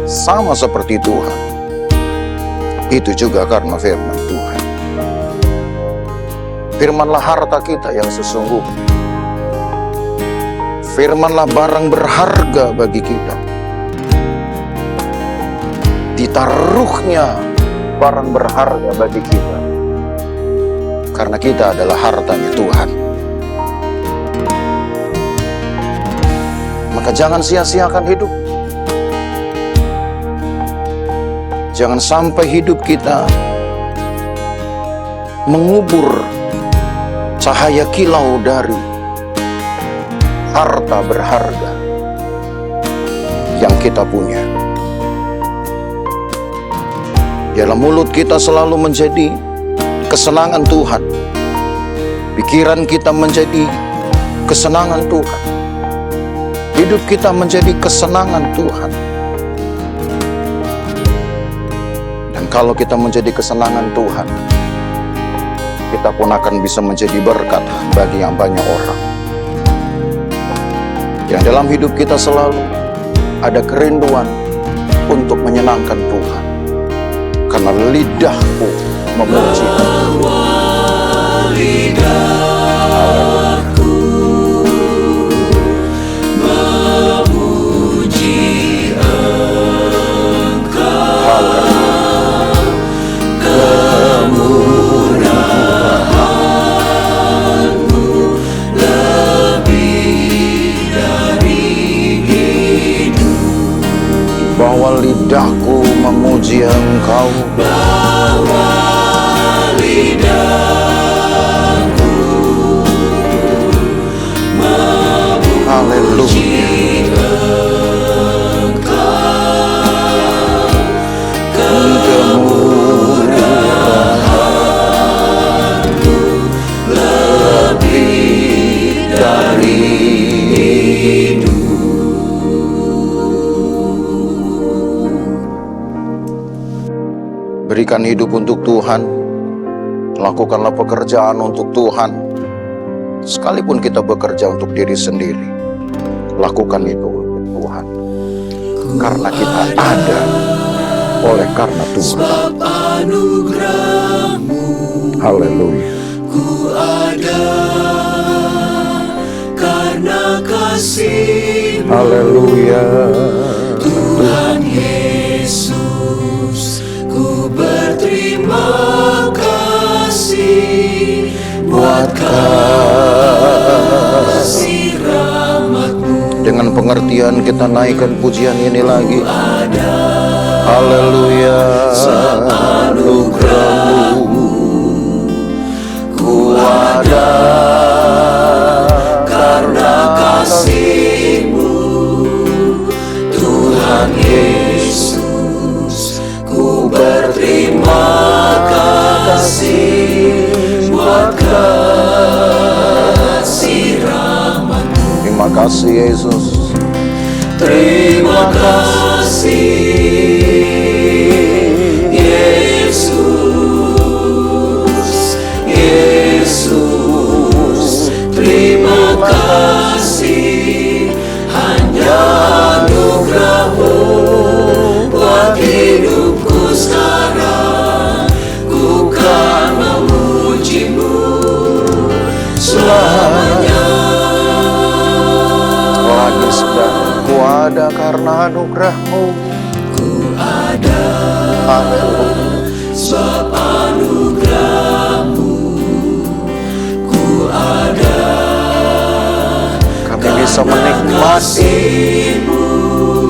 sama seperti Tuhan. Itu juga karena firman Tuhan. Firmanlah harta kita yang sesungguhnya. Firmanlah barang berharga bagi kita. Ditaruhnya barang berharga bagi kita, karena kita adalah hartanya Tuhan. Maka jangan sia-siakan hidup. Jangan sampai hidup kita mengubur cahaya kilau dari harta berharga yang kita punya. Dalam mulut kita selalu menjadi kesenangan Tuhan. Pikiran kita menjadi kesenangan Tuhan. Hidup kita menjadi kesenangan Tuhan. Kalau kita menjadi kesenangan Tuhan, kita pun akan bisa menjadi berkat bagi yang banyak orang. Yang dalam hidup kita selalu ada kerinduan untuk menyenangkan Tuhan. Karena lidahku memuji lidahku memuji Engkau. Bahwa lidahku memuji Engkau. Kemurahan-Mu lebih dari hidup. Berikan hidup untuk Tuhan. Lakukanlah pekerjaan untuk Tuhan. Sekalipun kita bekerja untuk diri sendiri, lakukan itu untuk Tuhan. Karena kita ada oleh karena Tuhan. Haleluya. Ku ada karena kasih-Mu. Haleluya. Tuhan Yesus, ku berterima kasih buat kasih rahmat-Mu. Dengan pengertian kita naikkan pujian ini lagi. Haleluya. Anugerah-Mu ku ada karena kasih-Mu. Tuhan Yesus, ku berterima kasih buat kasih rahmat-Mu. Terima kasih Yesus. Terima Haleluya. sebab anugerah-Mu. Ku ada Kami bisa menikmati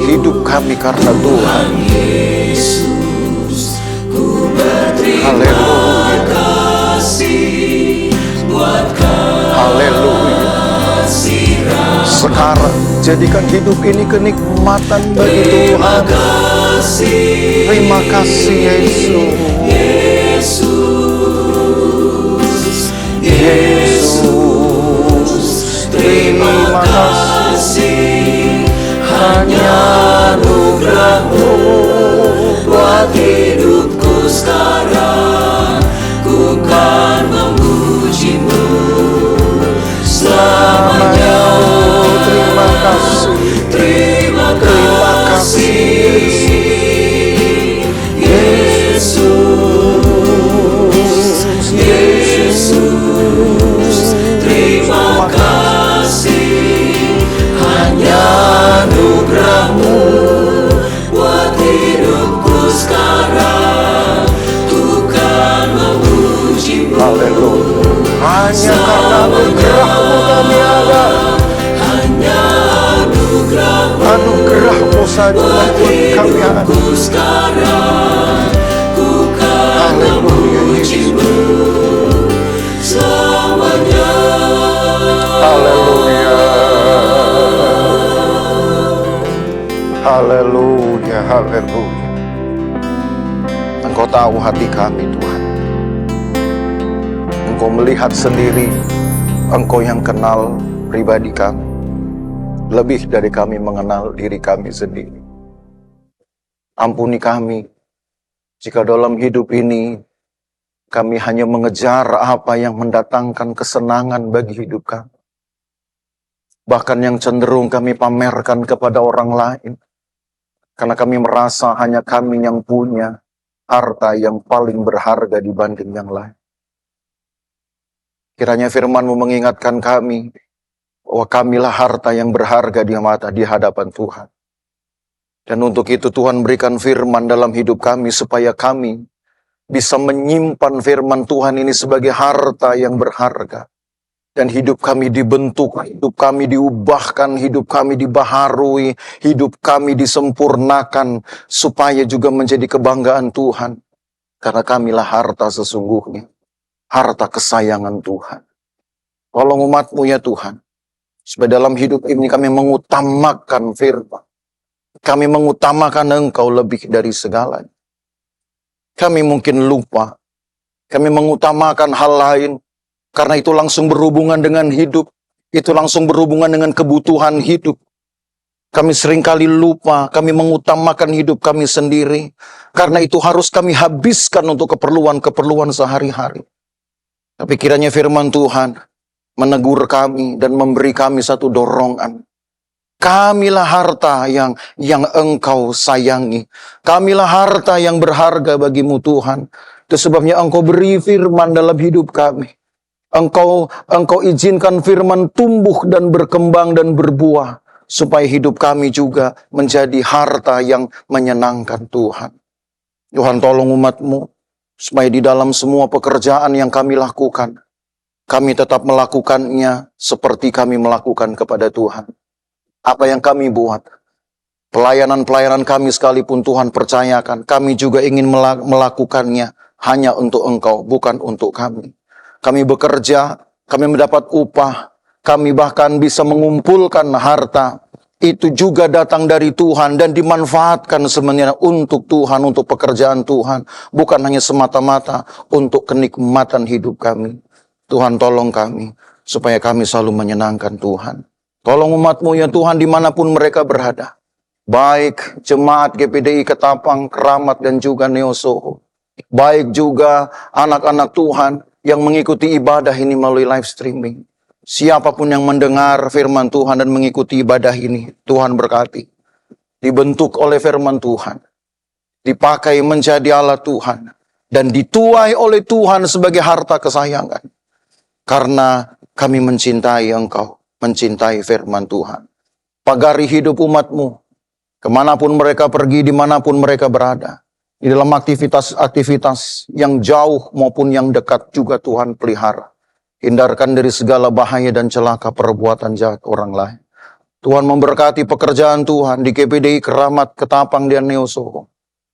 hidup kami karena Tuhan. Yesus. Ku berterima Haleluya. kasih buat Haleluya. kasih Sekarang jadikan hidup ini kenikmatan bagi Tuhan. Terima kasih Yesus. Yesus, terima kasih. hanya anugerah-Mu buat hidupku sekarang. Ku kan memuji-Mu selamanya. Terima kasih. Terima kasih Yesus. Yesus, terima kasih. Hanya anugerah-Mu buat hidupku sekarang. Ku kan memuji-Mu Haleluya. Hanya karena anugerah-Mu kami ada. hanya anugerah-Mu Anugerah-Mu saja buat membuat kami ada. hidupku sekarang. Ku kan Haleluya Yesus. memuji-Mu selamanya. Haleluya. Haleluya. Haleluya. Engkau tahu hati kami Tuhan. Engkau melihat sendiri. Engkau yang kenal pribadi kami. Lebih dari kami mengenal diri kami sendiri. Ampuni kami jika dalam hidup ini kami hanya mengejar apa yang mendatangkan kesenangan bagi hidup kami. Bahkan yang cenderung kami pamerkan kepada orang lain. Karena kami merasa hanya kami yang punya harta yang paling berharga dibanding yang lain. Kiranya firman-Mu mengingatkan kami bahwa kamilah harta yang berharga di hadapan Tuhan. Dan untuk itu Tuhan berikan firman dalam hidup kami supaya kami bisa menyimpan firman Tuhan ini sebagai harta yang berharga. Dan hidup kami dibentuk, hidup kami diubahkan, hidup kami dibaharui, hidup kami disempurnakan supaya juga menjadi kebanggaan Tuhan. Karena kamilah harta sesungguhnya, harta kesayangan Tuhan. Tolong umat-Mu ya Tuhan. Supaya dalam hidup ini kami mengutamakan firman. Kami mengutamakan Engkau lebih dari segalanya. Kami mungkin lupa. Kami mengutamakan hal lain. Karena itu langsung berhubungan dengan hidup. Itu langsung berhubungan dengan kebutuhan hidup. Kami seringkali lupa. Kami mengutamakan hidup kami sendiri. Karena itu harus kami habiskan untuk keperluan-keperluan sehari-hari. Tapi kiranya firman Tuhan menegur kami dan memberi kami satu dorongan. Kamilah harta yang Engkau sayangi. Kamilah harta yang berharga bagimu Tuhan. Itu sebabnya Engkau beri firman dalam hidup kami. Engkau izinkan firman tumbuh dan berkembang dan berbuah. Supaya hidup kami juga menjadi harta yang menyenangkan Tuhan. Tuhan tolong umat-Mu. Supaya di dalam semua pekerjaan yang kami lakukan. Kami tetap melakukannya seperti kami melakukan kepada Tuhan. Apa yang kami buat, pelayanan-pelayanan kami sekalipun Tuhan percayakan, kami juga ingin melakukannya hanya untuk Engkau, bukan untuk kami. Kami bekerja, kami mendapat upah, kami bahkan bisa mengumpulkan harta. Itu juga datang dari Tuhan dan dimanfaatkan sebenarnya untuk Tuhan, untuk pekerjaan Tuhan. Bukan hanya semata-mata untuk kenikmatan hidup kami. Tuhan tolong kami, supaya kami selalu menyenangkan Tuhan. Tolong umat-Mu ya Tuhan dimanapun mereka berada. Baik jemaat GPDI Ketapang, Keramat dan juga Neosoho. Baik juga anak-anak Tuhan yang mengikuti ibadah ini melalui live streaming. Siapapun yang mendengar firman Tuhan dan mengikuti ibadah ini, Tuhan berkati. Dibentuk oleh firman Tuhan. Dipakai menjadi alat Tuhan. Dan dituai oleh Tuhan sebagai harta kesayangan. Karena kami mencintai Engkau, mencintai firman Tuhan. Pagari hidup umat-Mu. Kemanapun mereka pergi, dimanapun mereka berada. Di dalam aktivitas-aktivitas yang jauh maupun yang dekat juga Tuhan pelihara. Hindarkan dari segala bahaya dan celaka perbuatan jahat orang lain. Tuhan memberkati pekerjaan Tuhan di KPDI Keramat, Ketapang, dan Neosoho.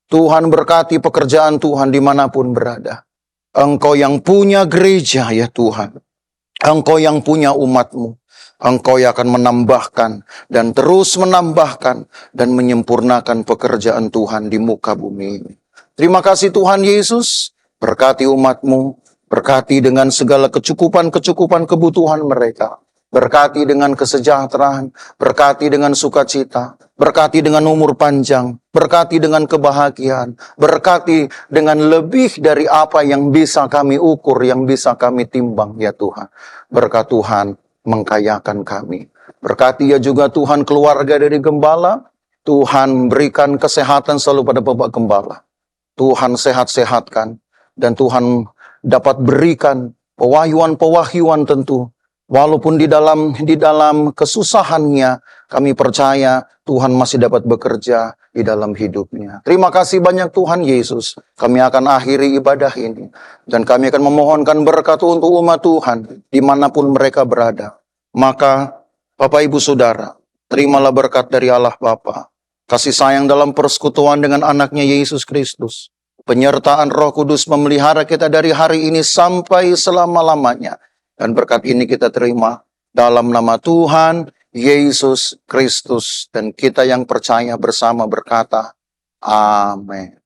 Tuhan berkati pekerjaan Tuhan dimanapun berada. Engkau yang punya gereja ya Tuhan. Engkau yang punya umat-Mu. Engkau yang akan menambahkan dan terus menambahkan dan menyempurnakan pekerjaan Tuhan di muka bumi ini. Terima kasih Tuhan Yesus, berkati umat-Mu, berkati dengan segala kecukupan kebutuhan mereka. Berkati dengan kesejahteraan, berkati dengan sukacita, berkati dengan umur panjang, berkati dengan kebahagiaan, berkati dengan lebih dari apa yang bisa kami ukur, yang bisa kami timbang ya Tuhan. Berkat Tuhan mengkayakan kami. Berkati ya juga Tuhan keluarga dari gembala. Tuhan berikan kesehatan selalu pada Bapak Gembala. Tuhan sehat-sehatkan. Dan Tuhan dapat berikan pewahyuan tentu. Walaupun di dalam kesusahannya, kami percaya Tuhan masih dapat bekerja di dalam hidupnya. Terima kasih banyak Tuhan Yesus. Kami akan akhiri ibadah ini. Dan kami akan memohonkan berkat untuk umat Tuhan dimanapun mereka berada. Maka Bapak Ibu Saudara, terimalah berkat dari Allah Bapa, kasih sayang dalam persekutuan dengan anaknya Yesus Kristus. Penyertaan Roh Kudus memelihara kita dari hari ini sampai selama-lamanya. Dan berkat ini kita terima dalam nama Tuhan Yesus Kristus. Dan kita yang percaya bersama berkata, Amin.